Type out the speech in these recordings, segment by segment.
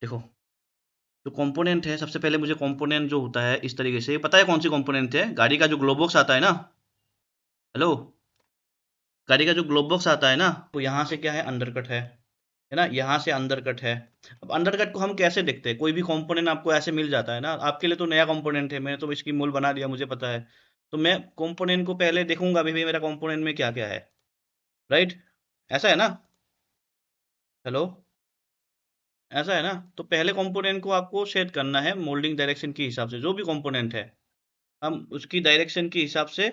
देखो जो कंपोनेंट है, सबसे पहले मुझे कंपोनेंट जो होता है इस तरीके से, पता है कौन सी कंपोनेंट है? गाड़ी का जो ग्लोव बॉक्स आता है ना, हेलो, गाड़ी का जो ग्लोव बॉक्स आता है ना, तो यहाँ से क्या है, अंडरकट है ना, यहाँ से अंडरकट है। अब अंडरकट को हम कैसे देखते हैं? कोई भी कंपोनेंट आपको ऐसे मिल जाता है ना, आपके लिए तो नया कंपोनेंट है, मैंने तो इसकी मूल बना दिया, मुझे पता है। तो मैं कंपोनेंट को पहले देखूंगा भी मेरा कंपोनेंट में क्या क्या है, राइट? ऐसा है ना, हेलो, ऐसा है ना? तो पहले कंपोनेंट को आपको सेट करना है मोल्डिंग डायरेक्शन के हिसाब से, जो भी कंपोनेंट है हम उसकी डायरेक्शन के हिसाब से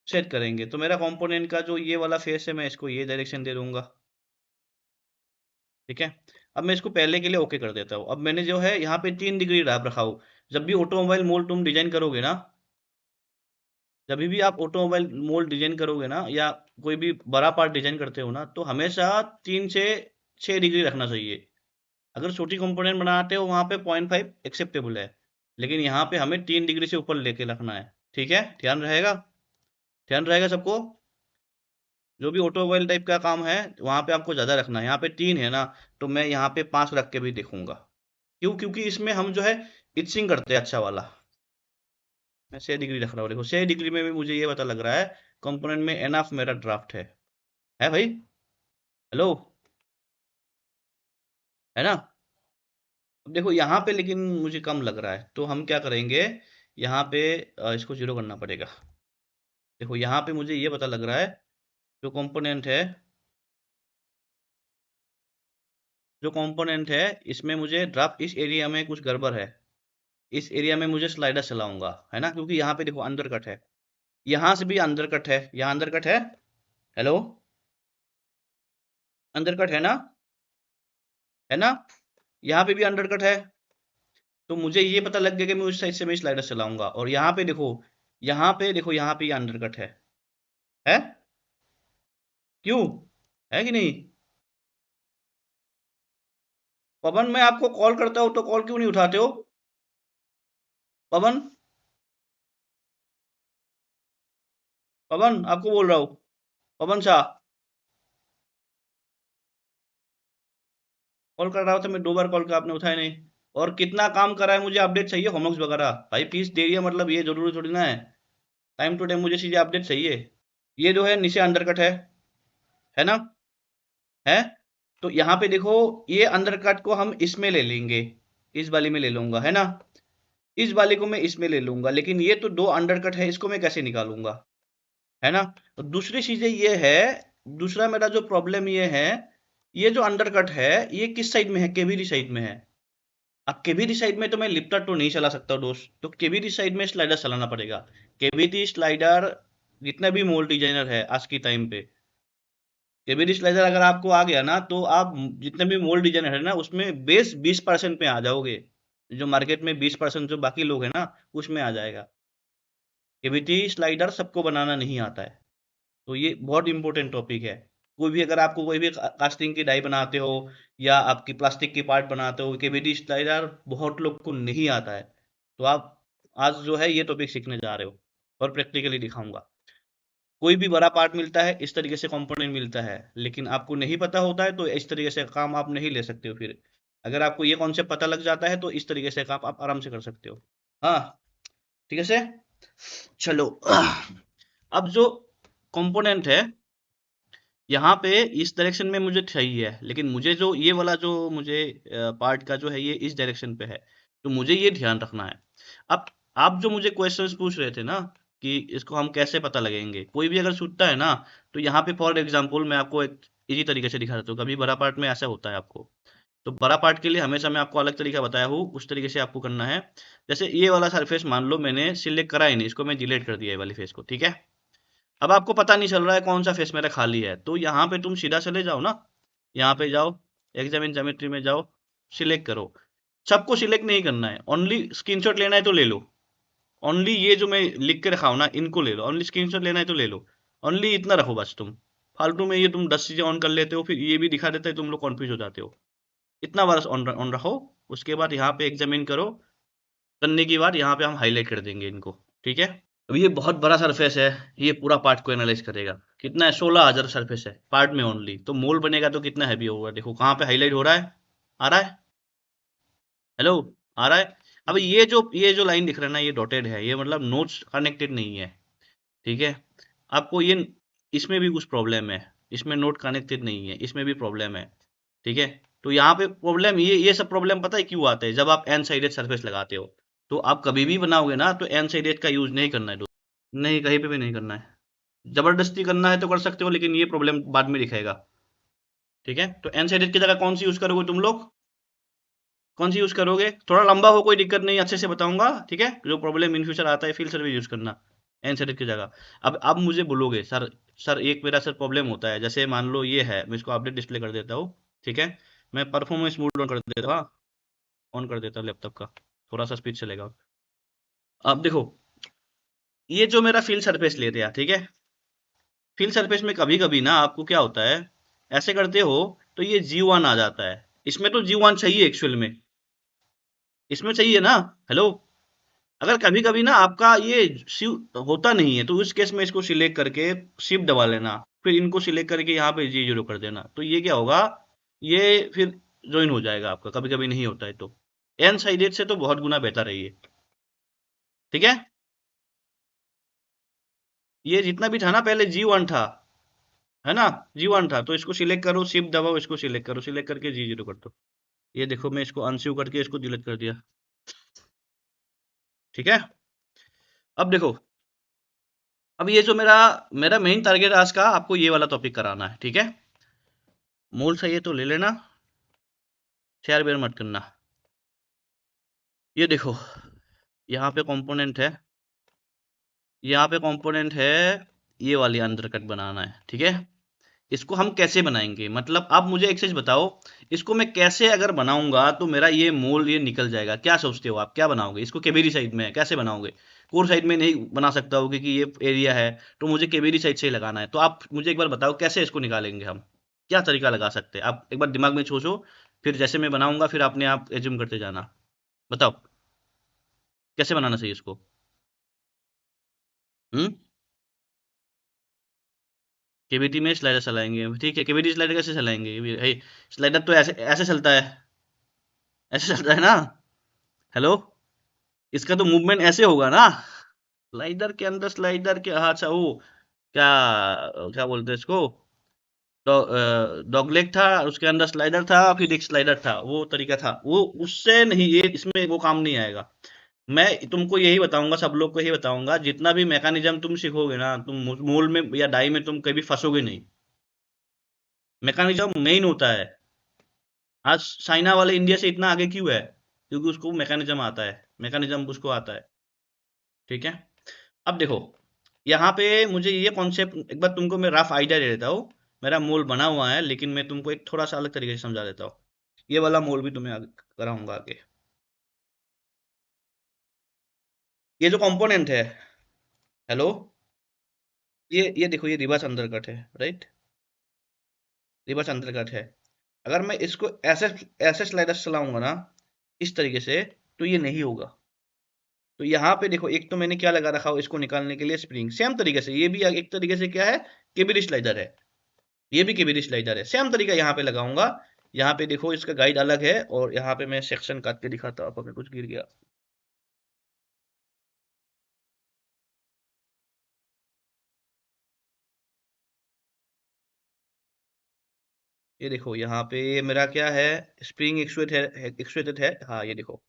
सेट करेंगे। तो मेरा कंपोनेंट का जो ये वाला फेस है, मैं इसको ये डायरेक्शन दे दूंगा, ठीक है। अब मैं इसको पहले के लिए ओके कर देता हूँ। अब मैंने जो है यहाँ पे 3 डिग्री रखा हूँ। जब भी ऑटोमोबाइल मोल्ड तुम डिजाइन करोगे ना, जब भी आप ऑटोमोबाइल मोल्ड डिजाइन करोगे ना, या कोई भी बड़ा पार्ट डिजाइन करते हो ना, तो हमेशा 3 से 6 डिग्री रखना चाहिए। अगर छोटी कंपोनेंट बनाते हो वहां पे 0.5 एक्सेप्टेबल है, लेकिन यहाँ पे हमें 3 डिग्री से ऊपर लेके रखना है, ठीक है। ध्यान रहेगा, ध्यान रहेगा सबको। जो भी ऑटोमोबाइल टाइप का काम है वहां पे आपको ज्यादा रखना है। यहाँ पे 3 है ना, तो मैं यहाँ पे 5 रख के भी देखूंगा। क्यों? क्योंकि इसमें हम जो है इचिंग करते हैं अच्छा वाला। मैं 6 डिग्री रख रहा हूँ, देखो 6 डिग्री में भी मुझे ये पता लग रहा है कंपोनेंट में एनफ मेरा ड्राफ्ट है भाई, हेलो, है ना? अब देखो यहाँ पे लेकिन मुझे कम लग रहा है, तो हम क्या करेंगे, यहाँ पे इसको 0 करना पड़ेगा। देखो यहाँ पे मुझे ये पता लग रहा है जो कंपोनेंट है, जो कंपोनेंट है इसमें मुझे ड्राफ्ट, इस एरिया में कुछ गड़बड़ है। इस एरिया में मुझे स्लाइडर चलाऊंगा, है ना, क्योंकि यहाँ पे देखो अंदर कट है, यहाँ से भी अंदर कट है, यहाँ अंदर कट है, हेलो, अंदर कट है ना, है ना, यहाँ पे भी अंडर कट है। तो मुझे ये पता लग गया कि मैं उस साइड से मैं स्लाइडर चलाऊंगा। और यहाँ पे देखो, यहाँ पे देखो, यहाँ पे ये अंडर कट है क्यों, है कि नहीं? पवन, मैं आपको कॉल करता हूँ तो कॉल क्यों नहीं उठाते हो? पवन, पवन आपको बोल रहा हूँ, पवन शाह, कॉल कर रहा था मैं 2 बार कॉल किया, आपने उठाया नहीं। और कितना काम करा है, मुझे अपडेट चाहिए होमवर्क वगैरह। भाई फीस दे रही है मतलब ये जरूरी थोड़ी ना है, टाइम टू टाइम मुझे चीजें अपडेट चाहिए। ये जो है नीचे अंडरकट है ना, है। तो यहाँ पे देखो, ये अंडरकट को हम इसमें ले लेंगे, इस वाली में ले लूंगा, है ना। इस वाले को मैं इसमें ले लूंगा, लेकिन ये तो 2 अंडरकट है, इसको मैं कैसे निकालूंगा, है ना। तो दूसरी चीजें ये है, दूसरा मेरा जो प्रॉब्लम ये है, ये जो अंडरकट है ये किस साइड में है? केवीडी साइड में है। अब केवीडी साइड में तो मैं लिफ्टर तो नहीं चला सकता दोस्त, तो केवीडी साइड में स्लाइडर चलाना पड़ेगा। केवीडी स्लाइडर, जितने भी मोल्ड डिजाइनर है आज की टाइम पे, केवीडी स्लाइडर अगर आपको आ गया ना, तो आप जितने भी मोल्ड डिजाइनर है ना उसमें बेस 20% पे आ जाओगे। जो मार्केट में 20% जो बाकी लोग हैं ना, उसमें आ जाएगा। केवीडी स्लाइडर सबको बनाना नहीं आता है, तो ये बहुत इंपॉर्टेंट टॉपिक है। कोई भी, अगर आपको कोई भी कास्टिंग की डाई बनाते हो या आपकी प्लास्टिक की पार्ट बनाते हो, केवीडी स्लाइडर बहुत लोग को नहीं आता है। तो आप आज जो है ये टॉपिक सीखने जा रहे हो और प्रैक्टिकली दिखाऊंगा। कोई भी बड़ा पार्ट मिलता है इस तरीके से कंपोनेंट मिलता है, लेकिन आपको नहीं पता होता है तो इस तरीके से काम आप नहीं ले सकते हो फिर। अगर आपको ये कॉन्सेप्ट पता लग जाता है तो इस तरीके से काम आप आराम से कर सकते हो। हाँ, ठीक है से, चलो। अब जो कंपोनेंट है यहाँ पे इस डायरेक्शन में मुझे चाहिए है, लेकिन मुझे जो ये वाला जो मुझे पार्ट का जो है ये इस डायरेक्शन पे है, तो मुझे ये ध्यान रखना है। अब आप जो मुझे क्वेश्चंस पूछ रहे थे ना कि इसको हम कैसे पता लगेंगे, कोई भी अगर छूटता है ना, तो यहाँ पे फॉर एग्जांपल मैं आपको एक इजी तरीके से दिखा देता हूँ। कभी बड़ा पार्ट में ऐसा होता है आपको, तो बड़ा पार्ट के लिए हमेशा मैं आपको अलग तरीका बताया हूँ, उस तरीके से आपको करना है। जैसे ये वाला सरफेस मान लो मैंने सिलेक्ट करा ही नहीं, इसको मैं डिलीट कर दिया ये वाली फेस को, ठीक है। अब आपको पता नहीं चल रहा है कौन सा फेस मेरा खाली है, तो यहाँ पे तुम सीधा चले जाओ ना, यहाँ पे जाओ, एग्जामिन ज्योमेट्री में जाओ, सिलेक्ट करो। सबको सिलेक्ट नहीं करना है, ओनली स्क्रीनशॉट लेना है तो ले लो। ओनली ये जो मैं लिख के रखा हूं ना इनको ले लो, ओनली स्क्रीनशॉट लेना है तो ले लो। ओनली इतना रखो बस तुम। फालतू में ये तुम 10 चीजें ऑन कर लेते हो, फिर ये भी दिखा देता है, तुम लोग कन्फ्यूज हो जाते हो। इतना बस ऑन ऑन रखो। उसके बाद यहाँ पे एग्जामिन करो, करने की बाद यहाँ पे हम हाईलाइट कर देंगे इनको, ठीक है। अब ये बहुत बड़ा सरफेस है, ये पूरा पार्ट को एनालाइज करेगा। कितना है? 16,000 सरफेस है पार्ट में ओनली, तो मोल बनेगा तो कितना हैवी होगा। देखो कहाँ पे हाईलाइट हो रहा है, आ रहा है? हेलो, आ रहा है? अब ये जो लाइन दिख रहा है ना, ये डॉटेड है, ये मतलब नोट्स कनेक्टेड नहीं है, ठीक है? आपको ये इसमें भी कुछ प्रॉब्लम है, इसमें नोट कनेक्टेड नहीं है, इसमें भी प्रॉब्लम है, ठीक है? तो यहाँ पे प्रॉब्लम, ये सब प्रॉब्लम पता है क्यों आते हैं? जब आप एन साइडेड सरफेस लगाते हो, तो आप कभी भी बनाओगे ना, तो एन साइडेड का यूज नहीं करना है दोस्तों। नहीं, कहीं पे भी नहीं करना है। जबरदस्ती करना है तो कर सकते हो, लेकिन ये प्रॉब्लम बाद में दिखाएगा, ठीक है? तो एन साइडेड की जगह कौन सी यूज करोगे तुम लोग? कौन सी यूज करोगे? थोड़ा लंबा हो, कोई दिक्कत नहीं, अच्छे से बताऊंगा, ठीक है? जो प्रॉब्लम इन फ्यूचर आता है, फील्ड सर्विस यूज करना एन साइडेड की जगह। अब आप मुझे बोलोगे, सर सर एक मेरा सर प्रॉब्लम होता है, जैसे मान लो ये है, मैं इसको अपडेट डिस्प्ले कर देता हूँ, ठीक है? मैं परफॉर्मेंस मोड ऑन कर देता हूँ, हाँ, ऑन कर देता हूँ लैपटॉप का, थोड़ा सा स्पीड चलेगा। अब देखो, ये जो मेरा फील्ड सरफेस लेते हैं, ठीक है? फील्ड सरफेस में कभी कभी ना आपको क्या होता है, ऐसे करते हो तो ये G1 आ जाता है। इसमें तो G1 चाहिए एक्चुअल में, इसमें चाहिए ना? हेलो, अगर कभी कभी ना आपका ये शिव होता नहीं है, तो उस केस में इसको सिलेक्ट करके शिफ्ट दबा लेना, फिर इनको सिलेक्ट करके यहाँ पे G0 कर देना, तो ये क्या होगा, ये फिर ज्वाइन हो जाएगा आपका। कभी कभी नहीं होता है तो एन साइडेड से तो बहुत गुना बेहतर है ये, ठीक है? ये जितना भी था ना पहले G1 था, है ना? G1 था, तो इसको सिलेक्ट करो, शिफ्ट दबाओ, इसको सिलेक्ट करो, सिलेक्ट करके G0 कर दो। ये देखो, मैं इसको अनस्यू करके इसको डिलीट कर दिया, ठीक है? अब देखो, अब ये जो मेरा मेरा मेन टारगेट आज का आपको ये वाला टॉपिक कराना है, ठीक है? मोल चाहिए तो ले लेना, शेयर बेयर मत करना। ये देखो, यहाँ पे कंपोनेंट है, यहाँ पे कंपोनेंट है, ये वाली अंडरकट बनाना है, ठीक है? इसको हम कैसे बनाएंगे, मतलब आप मुझे एक चीज बताओ, इसको मैं कैसे अगर बनाऊंगा तो मेरा ये मोल ये निकल जाएगा? क्या सोचते हो आप, क्या बनाओगे इसको? केबीरी साइड में कैसे बनाओगे? कोर साइड में नहीं बना सकता हो, क्योंकि ये एरिया है, तो मुझे केबीरी साइड से ही लगाना है। तो आप मुझे एक बार बताओ कैसे इसको निकालेंगे हम, क्या तरीका लगा सकते हैं? आप एक बार दिमाग में सोचो, फिर जैसे मैं बनाऊंगा फिर आपने आप एज्यूम करते जाना। बताओ कैसे बनाना चाहिए इसको। हम्म, केबीटी में स्लाइडर चलाएंगे, ठीक है? केबीटी स्लाइडर कैसे चलाएंगे? स्लाइडर तो ऐसे ऐसे चलता है, ऐसे चलता है ना? हेलो, इसका तो मूवमेंट ऐसे होगा ना? स्लाइडर के अंदर स्लाइडर के, हाँ, अच्छा वो क्या क्या बोलते हैं इसको, डॉगलेग था, उसके अंदर स्लाइडर था, फिर एक स्लाइडर था, वो तरीका था वो, उससे नहीं, ये इसमें वो काम नहीं आएगा। मैं तुमको यही बताऊंगा, सब लोग को यही बताऊंगा, जितना भी मैकेनिज्म तुम सीखोगे ना, तुम मोल में या डाई में तुम कभी फंसोगे नहीं। मैकेनिज्म मेन होता है। आज चाइना वाले इंडिया से इतना आगे क्यों है? क्योंकि उसको मैकेनिज्म आता है, मैकेनिज्म उसको आता है, ठीक है? अब देखो, यहाँ पे मुझे ये कॉन्सेप्ट एक बार तुमको मैं रफ आइडिया दे देता हूँ। मेरा मोल बना हुआ है, लेकिन मैं तुमको एक थोड़ा सा अलग तरीके से समझा देता हूँ। ये वाला मोल भी तुम्हें कराऊंगा आगे। ये जो कंपोनेंट है, हेलो, ये देखो, ये रिवर्स अंडरकट है, राइट? रिवर्स अंडरकट है। अगर मैं इसको ऐसे ऐसे स्लाइडर चलाऊंगा ना, इस तरीके से, तो ये नहीं होगा। तो यहाँ पे देखो, एक तो मैंने क्या लगा रखा हो इसको निकालने के लिए, स्प्रिंग। सेम तरीके से ये भी एक तरीके से क्या है, केबिन स्लाइडर है। ये भी केबिन स्लाइडर है, सेम तरीका यहाँ पे लगाऊंगा। यहाँ पे देखो, इसका गाइड अलग है, और यहाँ पे मैं सेक्शन काट के दिखाता हूँ, अगर कुछ गिर गया। ये देखो, यहाँ पे ये मेरा क्या है, स्प्रिंग एक्चुएटेड है, हाँ, ये देखो,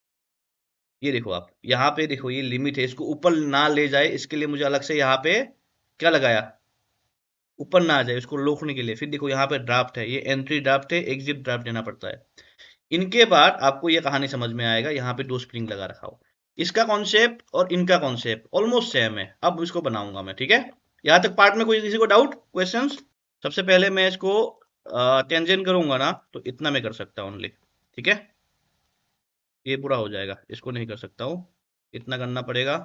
ये देखो आप यहाँ पे देखो, ये लिमिट है, इसको ऊपर ना ले जाए इसके लिए मुझे अलग से यहाँ पे क्या लगाया, ऊपर ना आ जाए इसको रोकने के लिए। फिर देखो, यहाँ पे ड्राफ्ट है, ये एंट्री ड्राफ्ट है, एग्जिट ड्राफ्ट देना पड़ता है। इनके बाद आपको ये कहानी समझ में आएगा, यहाँ पे दो स्प्रिंग लगा रखा हो। इसका कॉन्सेप्ट और इनका कॉन्सेप्ट ऑलमोस्ट सेम है। अब इसको बनाऊंगा मैं, ठीक है? यहाँ तक पार्ट में कोई किसी को डाउट, क्वेश्चंस? सबसे पहले मैं इसको टेंजेंट करूंगा ना, तो इतना मैं कर सकता हूँ ओनली, ठीक है? ये पूरा हो जाएगा, इसको नहीं कर सकता हूँ, इतना करना पड़ेगा,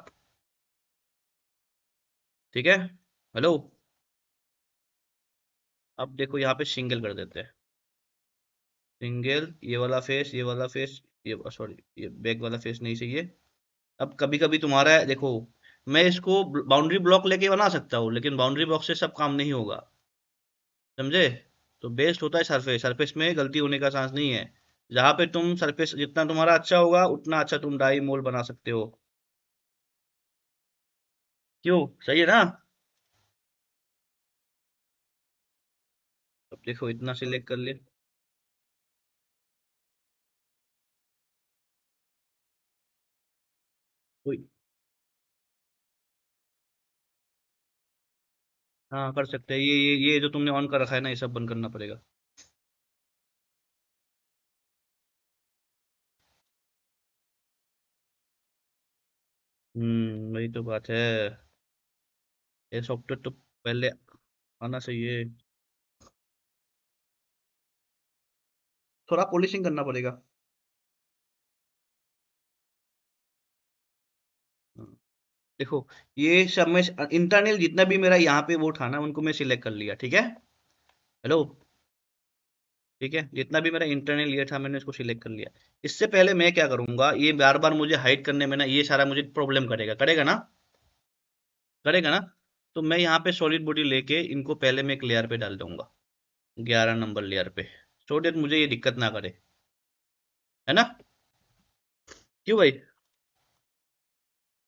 ठीक है? हेलो, अब देखो, यहाँ पे सिंगल कर देते हैं, सिंगल, ये वाला फेस, ये सॉरी, ये बैक वाला फेस नहीं चाहिए। अब कभी कभी तुम्हारा है, देखो, मैं इसको बाउंड्री ब्लॉक लेके बना सकता हूँ, लेकिन बाउंड्री ब्लॉक से सब काम नहीं होगा, समझे? तो बेस्ट होता है सरफेस, सरफेस में गलती होने का चांस नहीं है। जहाँ पे तुम सरफेस जितना तुम्हारा अच्छा होगा उतना अच्छा तुम डाई मोल बना सकते हो। क्यों, सही है ना? अब देखो इतना सिलेक्ट कर ले। कोई, हाँ कर सकते हैं। ये जो तुमने ऑन कर रखा है ना, ये सब बंद करना पड़ेगा। वही तो बात है। ये सॉफ्टवेयर तो पहले आना चाहिए। थोड़ा पॉलिशिंग करना पड़ेगा। हाँ, देखो ये सब में इंटरनल जितना भी मेरा यहाँ पे वो था ना, उनको मैं सिलेक्ट कर लिया, ठीक है। हेलो, ठीक है, जितना भी मेरा इंटरनल ये था मैंने इसको सिलेक्ट कर लिया। इससे पहले मैं क्या करूंगा, ये बार बार मुझे हाइड करने में ना ये सारा मुझे प्रॉब्लम करेगा, करेगा ना? करेगा ना? तो मैं यहाँ पे सॉलिड बॉडी लेके इनको पहले मैं एक लेयर पे डाल दूंगा, 11 नंबर लेयर पे, सो डेट मुझे ये दिक्कत ना करे, है ना? क्यों भाई?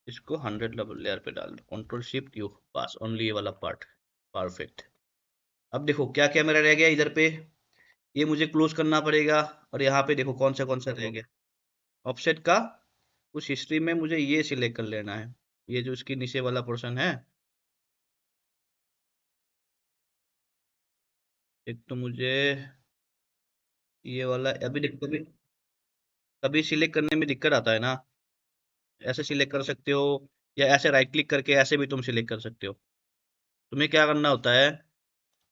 इसको 100 लेयर पे डाल दो, कंट्रोल शिफ्ट यू, बस ओनली ये वाला पार्ट। परफेक्ट। अब देखो क्या क्या मेरा रह गया इधर पे, ये मुझे क्लोज करना पड़ेगा। और यहाँ पे देखो कौन सा रह गया, ऑफसेट का। उस हिस्ट्री में मुझे ये सिलेक्ट कर लेना है, ये जो इसकी नीचे वाला पोर्शन है। एक तो मुझे ये वाला अभी देखो, कभी कभी सिलेक्ट करने में दिक्कत आता है ना। ऐसे सिलेक्ट कर सकते हो, या ऐसे राइट क्लिक करके ऐसे भी तुम सिलेक्ट कर सकते हो। तुम्हें क्या करना होता है,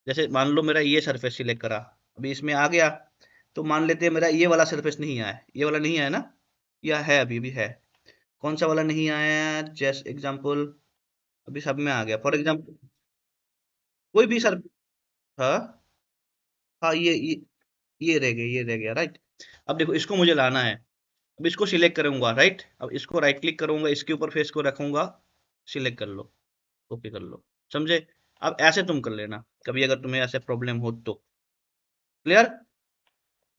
जैसे मान लो मेरा ये सरफेस सिलेक्ट करा, अभी इसमें आ गया, तो मान लेते हैं मेरा ये वाला सरफेस नहीं आया, ये वाला नहीं आया ना, या है अभी भी है? कौन सा वाला नहीं आया? जैसे एग्जांपल, अभी सब में आ गया फॉर एग्जांपल, कोई भी सर। हाँ, हाँ ये रह गया, ये रह गया, राइट। अब देखो इसको मुझे लाना है, अब इसको सिलेक्ट करूंगा, राइट। अब इसको राइट क्लिक करूंगा, इसके ऊपर फेस को रखूंगा, सिलेक्ट कर लो, ओके कर लो, समझे? अब ऐसे तुम कर लेना कभी अगर तुम्हें ऐसे प्रॉब्लम हो तो। क्लियर?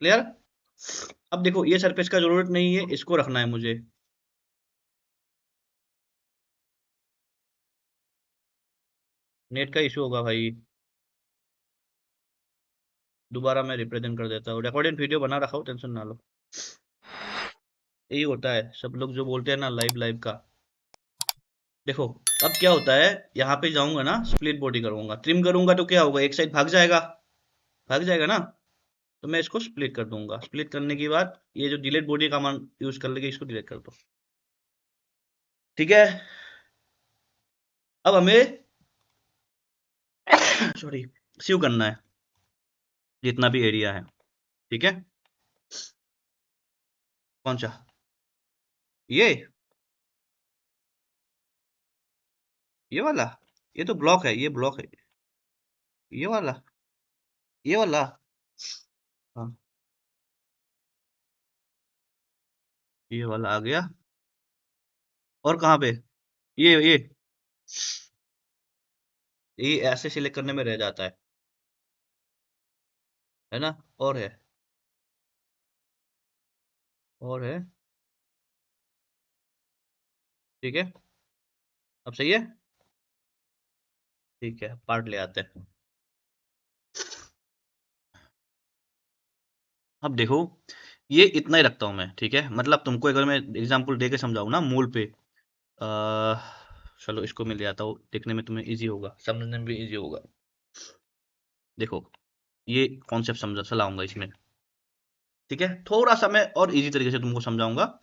क्लियर? अब देखो ये सरफेस का जरूरत नहीं है, इसको रखना है मुझे। नेट का इशू होगा भाई, दोबारा मैं रिप्रेजेंट कर देता हूँ, रिकॉर्डेड वीडियो बना रखा हूँ, टेंशन ना लो। यही होता है, सब लोग जो बोलते हैं ना लाइव लाइव का। देखो अब क्या होता है, यहाँ पे जाऊंगा ना, स्प्लिट बॉडी करूंगा, ट्रिम करूंगा तो क्या होगा, एक साइड भाग जाएगा, भाग जाएगा ना। तो मैं इसको स्प्लिट कर दूंगा, स्प्लिट करने के बाद ये जो डिलीट बॉडी का मान यूज कर लेके इसको डिलीट कर दो, ठीक है। अब हमें सॉरी सीव करना है जितना भी एरिया है, ठीक है। कौन सा? ये ये वाला, ये तो ब्लॉक है, ये ब्लॉक है। ये वाला, ये वाला, हाँ, ये वाला आ गया। और कहाँ पे? ये ये ऐसे सिलेक्ट करने में रह जाता है ना? और है, और है, ठीक है। अब सही है, ठीक है, पार्ट ले आते हैं। अब देखो ये इतना ही रखता हूँ मैं, ठीक है। मतलब तुमको अगर मैं एग्जांपल दे के समझाऊँ ना मूल पे, चलो इसको मैं ले आता हूँ, देखने में तुम्हें इजी होगा, समझने में भी इजी होगा। देखो ये कॉन्सेप्ट समझा चलाऊंगा इसमें, ठीक है। थोड़ा सा मैं और इजी तरीके से तुमको समझाऊंगा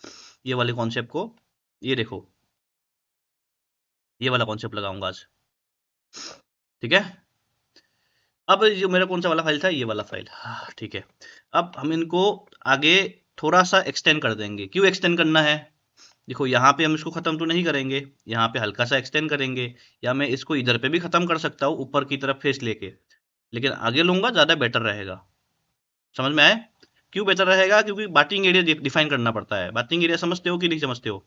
ये वाले कॉन्सेप्ट को। ये देखो, ये वाला कॉन्सेप्ट लगाऊंगा आज, ठीक है। अब जो मेरा कौन सा वाला फाइल था, ये वाला फाइल, हाँ, ठीक है। अब हम इनको आगे थोड़ा सा एक्सटेंड कर देंगे। क्यों एक्सटेंड करना है? देखो यहाँ पे हम इसको खत्म तो नहीं करेंगे, यहाँ पे हल्का सा एक्सटेंड करेंगे, या मैं इसको इधर पे भी खत्म कर सकता हूँ ऊपर की तरफ फेस लेके, लेकिन आगे लूंगा ज्यादा बेटर रहेगा। समझ में आए? क्यों बेटर रहेगा? क्योंकि बाटिंग एरिया डिफाइन करना पड़ता है। बाटिंग एरिया समझते हो कि नहीं समझते हो?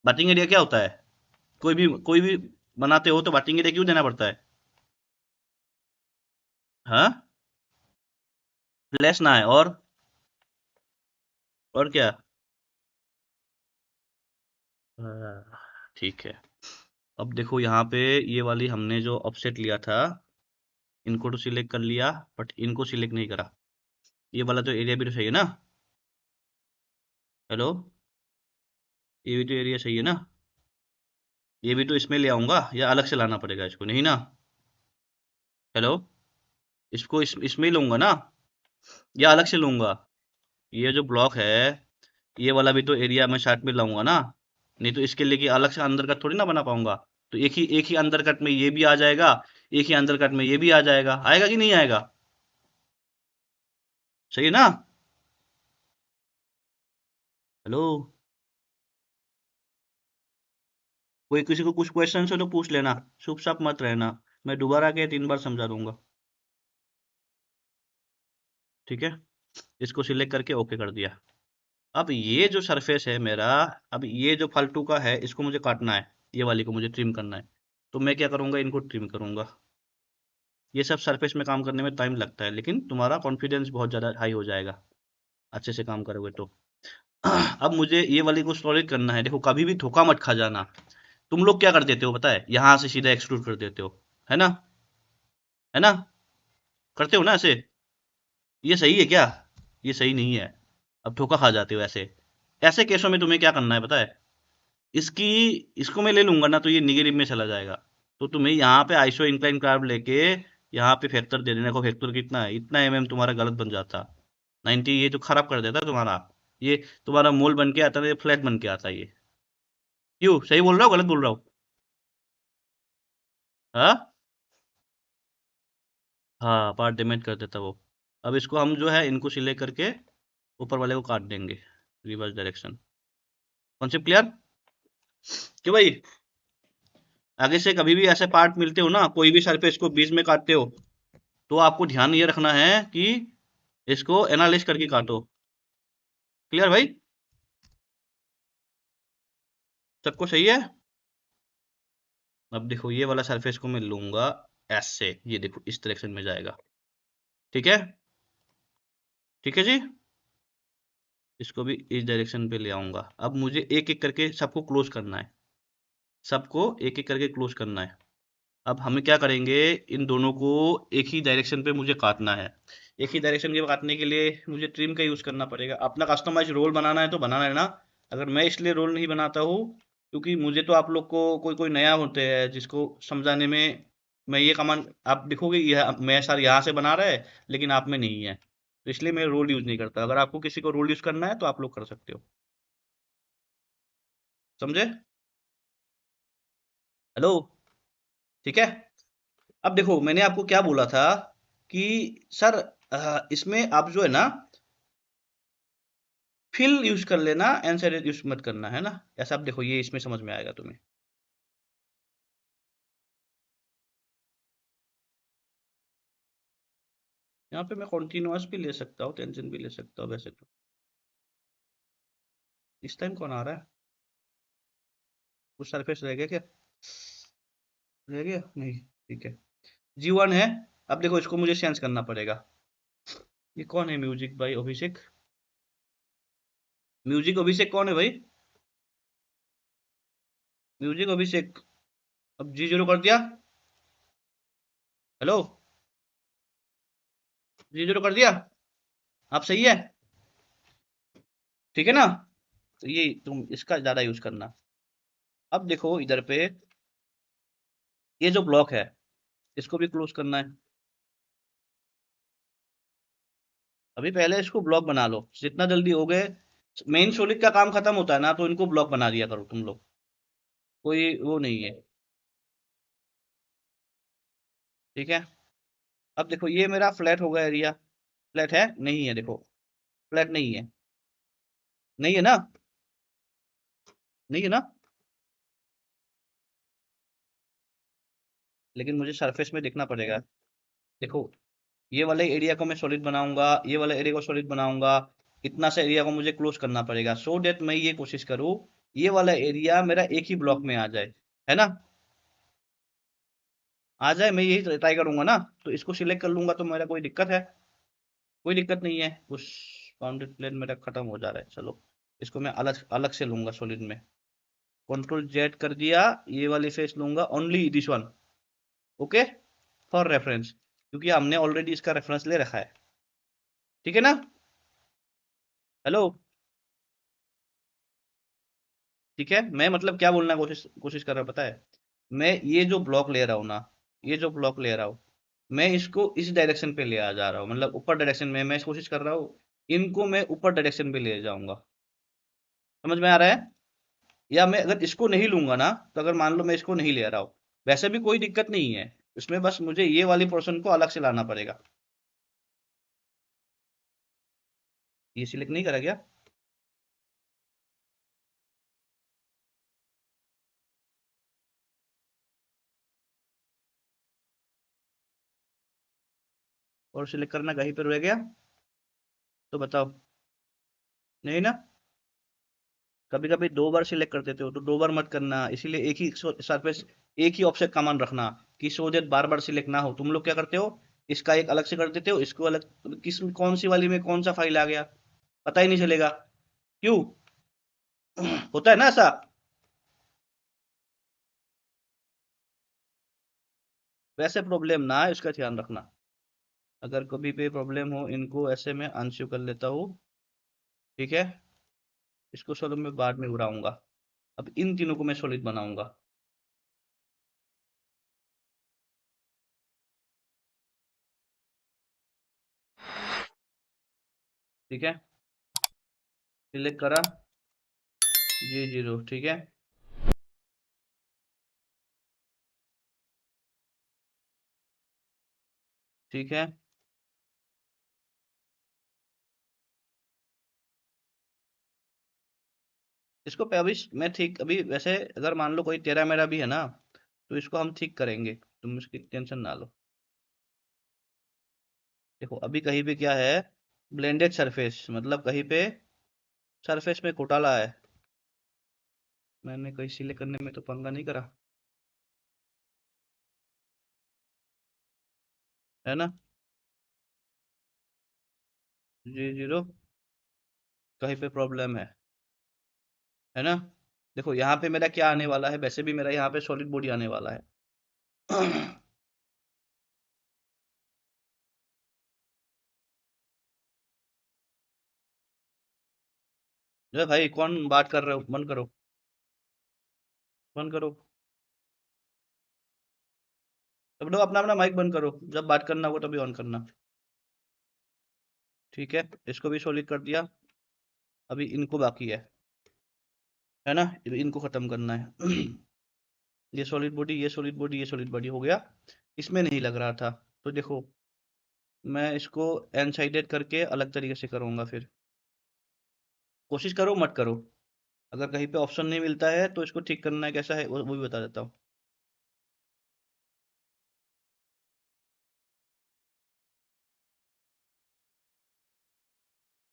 बाटिंग एरिया क्या होता है? कोई भी बनाते हो तो बाटिंग एरिया क्यों देना पड़ता है? हाँ, फ्लैश ना है और और क्या? ठीक है। अब देखो यहाँ पे ये वाली हमने जो ऑफसेट लिया था, इनको तो सिलेक्ट कर लिया, बट इनको सिलेक्ट नहीं करा। ये वाला तो एरिया भी तो सही है ना? हेलो, ये भी तो एरिया सही है ना? ये भी तो इसमें ले आऊंगा या अलग से लाना पड़ेगा इसको? नहीं ना? हेलो, इसको इसमें ही लूंगा ना या अलग से लूंगा? ये जो ब्लॉक है, ये वाला भी तो एरिया मैं साथ में लाऊंगा ना। नहीं तो इसके लिए कि अलग से अंदर कट थोड़ी ना बना पाऊंगा। तो एक ही अंदर कट में ये भी आ जाएगा, एक ही अंदर कट में ये भी आ जाएगा। आएगा कि नहीं आएगा? सही है ना? हेलो, कोई किसी को कुछ क्वेश्चन है तो पूछ लेना, चुपचाप मत रहना। मैं दोबारा के 3 बार समझा दूंगा। ठीक है, इसको सिलेक्ट करके ओके कर दिया। अब ये जो सरफेस है मेरा, अब ये जो फालतू का है इसको मुझे काटना है, ये वाली को मुझे ट्रिम करना है। तो मैं क्या करूंगा, इनको ट्रिम करूंगा। ये सब सरफेस में काम करने में टाइम लगता है, लेकिन तुम्हारा कॉन्फिडेंस बहुत ज़्यादा हाई हो जाएगा अच्छे से काम करोगे तो। अब मुझे ये वाली को सॉलिड करना है। देखो, कभी भी धोखा मत खा जाना। तुम लोग क्या कर देते हो पता है, यहाँ से सीधा एक्सट्रूड कर देते हो, है ना? है ना? करते हो ना ऐसे? ये सही है क्या? ये सही नहीं है। अब धोखा खा जाते हो ऐसे। ऐसे केसों में तुम्हें क्या करना है पता है? इसकी इसको मैं ले लूंगा ना, तो ये निगेटिव में चला जाएगा। तो तुम्हें यहाँ पे आइसो इंक्लाइन कर्व लेके यहाँ पे फैक्टर दे देने को। फैक्टर कितना है, इतना तुम्हारा गलत बन जाता। 90 ये तो खराब कर देता तुम्हारा। ये तुम्हारा मोल बन के आता है, ये फ्लैट बन के आता है ये। क्यों, सही बोल रहा हूँ गलत बोल रहा हूँ? हाँ, हाँ, पार्ट डैमेज कर देता वो। अब इसको हम जो है इनको सिलेक्ट करके ऊपर वाले को काट देंगे, रिवर्स डायरेक्शन। Concept clear? क्यों भाई, आगे से कभी भी ऐसे पार्ट मिलते हो ना, कोई भी सरफेस को बीच में काटते हो, तो आपको ध्यान ये रखना है कि इसको एनालाइज करके काटो। क्लियर भाई? सबको सही है? अब देखो, ये वाला सरफेस को मैं लूंगा ऐसे, ये देखो इस डायरेक्शन में जाएगा। ठीक है? ठीक है जी। इसको भी इस डायरेक्शन पे ले आऊंगा। अब मुझे एक एक करके सबको क्लोज करना है, सबको एक एक करके क्लोज करना है। अब हम क्या करेंगे, इन दोनों को एक ही डायरेक्शन पे मुझे काटना है। एक ही डायरेक्शन के काटने के लिए मुझे ट्रिम का यूज़ करना पड़ेगा। अपना कस्टमाइज रोल बनाना है तो बनाना है ना। अगर मैं इसलिए रोल नहीं बनाता हूँ क्योंकि मुझे तो आप लोग को कोई कोई नया होते हैं जिसको समझाने में मैं ये कमांड आप देखोगे, यह मैं सर यहाँ से बना रहा है लेकिन आप में नहीं है, तो इसलिए मैं रोल यूज़ नहीं करता। अगर आपको किसी को रोल यूज़ करना है तो आप लोग कर सकते हो। समझे? हेलो, ठीक है। अब देखो, मैंने आपको क्या बोला था कि सर इसमें आप जो है ना फिल यूज कर लेना, एनसाइड यूज मत करना, है ना? ऐसा आप देखो, ये इसमें समझ में आएगा तुम्हें। यहाँ पे मैं कॉन्टिन्यूअस भी ले सकता हूँ, टेंशन भी ले सकता हूँ वैसे तो। इस टाइम कौन आ रहा है? कुछ सरफेस रह गया क्या? रह गया नहीं? ठीक है। G1 है। अब देखो, इसको मुझे चेंज करना पड़ेगा। ये कौन है? म्यूजिक भाई अभिषेक? म्यूजिक अभिषेक कौन है भाई? म्यूजिक अभिषेक। अब G0 कर दिया। हेलो, G0 कर दिया। आप सही है? ठीक है ना? तो ये तुम इसका ज्यादा यूज करना। अब देखो इधर पे, ये जो ब्लॉक है इसको भी क्लोज करना है। अभी पहले इसको ब्लॉक बना लो जितना जल्दी हो गए। मेन सॉलिड का काम खत्म होता है ना, तो इनको ब्लॉक बना दिया करो तुम लोग। कोई वो नहीं है। ठीक है। अब देखो, ये मेरा फ्लैट होगा एरिया। फ्लैट है नहीं है? देखो, फ्लैट नहीं है। नहीं है ना? नहीं है ना? लेकिन मुझे सरफेस में देखना पड़ेगा। देखो, ये वाले एरिया को मैं सॉलिड बनाऊंगा, ये वाला एरिया को सॉलिड बनाऊंगा। इतना सा एरिया को मुझे क्लोज करना पड़ेगा, सो डेट मैं ये कोशिश करूँ ये वाला एरिया मेरा एक ही ब्लॉक में आ जाए। है ना? आ जाए, मैं यही ट्राई करूंगा ना। तो इसको सिलेक्ट कर लूंगा तो मेरा कोई दिक्कत है? कोई दिक्कत नहीं है। उस बाउंडेड प्लेन मेरा खत्म हो जा रहा है। चलो इसको मैं अलग अलग से लूंगा सॉलिड में। कंट्रोल जेड कर दिया, ये वाली फेस लूंगा only this one. Okay, for reference, क्योंकि हमने ऑलरेडी इसका रेफरेंस ले रखा है। ठीक है ना? हेलो, ठीक है। मैं मतलब क्या बोलना कोशिश कोशिश कर रहा हूँ पता है? मैं ये जो ब्लॉक ले रहा हूँ ना, ये जो ब्लॉक ले रहा हूँ, मैं इसको इस डायरेक्शन पे ले आ जा रहा हूँ, मतलब ऊपर डायरेक्शन में मैं कोशिश कर रहा हूँ, इनको मैं ऊपर डायरेक्शन पे ले जाऊंगा। समझ में आ रहा है? या मैं अगर इसको नहीं लूंगा ना, तो अगर मान लो मैं इसको नहीं ले रहा हूँ, वैसे भी कोई दिक्कत नहीं है इसमें, बस मुझे ये वाली पोर्शन को अलग से लाना पड़ेगा। ये सिलेक्ट नहीं करा क्या? और सिलेक्ट करना कहीं पर रह गया तो बताओ। नहीं ना? कभी कभी दो बार सिलेक्ट कर देते हो, तो दो बार मत करना, इसीलिए एक ही सरफेस, एक ही ऑब्जेक्ट कमांड रखना, कि so that bar bar select ना हो। तुम लोग क्या करते हो, इसका एक अलग से कर देते हो, इसको अलग, किस कौन सी वाली में कौन सा फाइल आ गया पता ही नहीं चलेगा। क्यों? होता है ना ऐसा? वैसे प्रॉब्लम ना है, इसका ध्यान रखना। अगर कभी पे प्रॉब्लम हो, इनको ऐसे में अनशू कर लेता हूँ। ठीक है, इसको चलो मैं बाद में उड़ाऊंगा। अब इन तीनों को मैं सॉलिड बनाऊंगा। ठीक है, सिलेक्ट करा, जी जीरो, ठीक है। ठीक है, इसको पे अभी मैं ठीक, अभी वैसे अगर मान लो कोई तेरा मेरा भी है ना, तो इसको हम ठीक करेंगे, तुम इसकी टेंशन ना लो। देखो अभी कहीं पे क्या है, ब्लेंडेड सरफेस, मतलब कहीं पे सरफेस में घोटाला है। मैंने कहीं सिलेक्ट करने में तो पंगा नहीं करा, है ना? जी जीरो, कहीं पे प्रॉब्लम है ना? देखो यहाँ पे मेरा क्या आने वाला है, वैसे भी मेरा यहाँ पे सॉलिड बॉडी आने वाला है। जो भाई कौन बात कर रहे हो, बंद करो, बंद करो। तब लोग अपना अपना माइक बंद करो, जब बात करना हो तभी ऑन करना। ठीक है, इसको भी सॉलिड कर दिया। अभी इनको बाकी है ना? इनको खत्म करना है। ये सॉलिड बॉडी, ये सॉलिड बॉडी, ये सॉलिड बॉडी हो गया। इसमें नहीं लग रहा था, तो देखो मैं इसको एन साइडेड करके अलग तरीके से करूंगा। फिर कोशिश करो मत करो, अगर कहीं पे ऑप्शन नहीं मिलता है तो इसको ठीक करना है कैसा है, वो भी बता देता हूँ।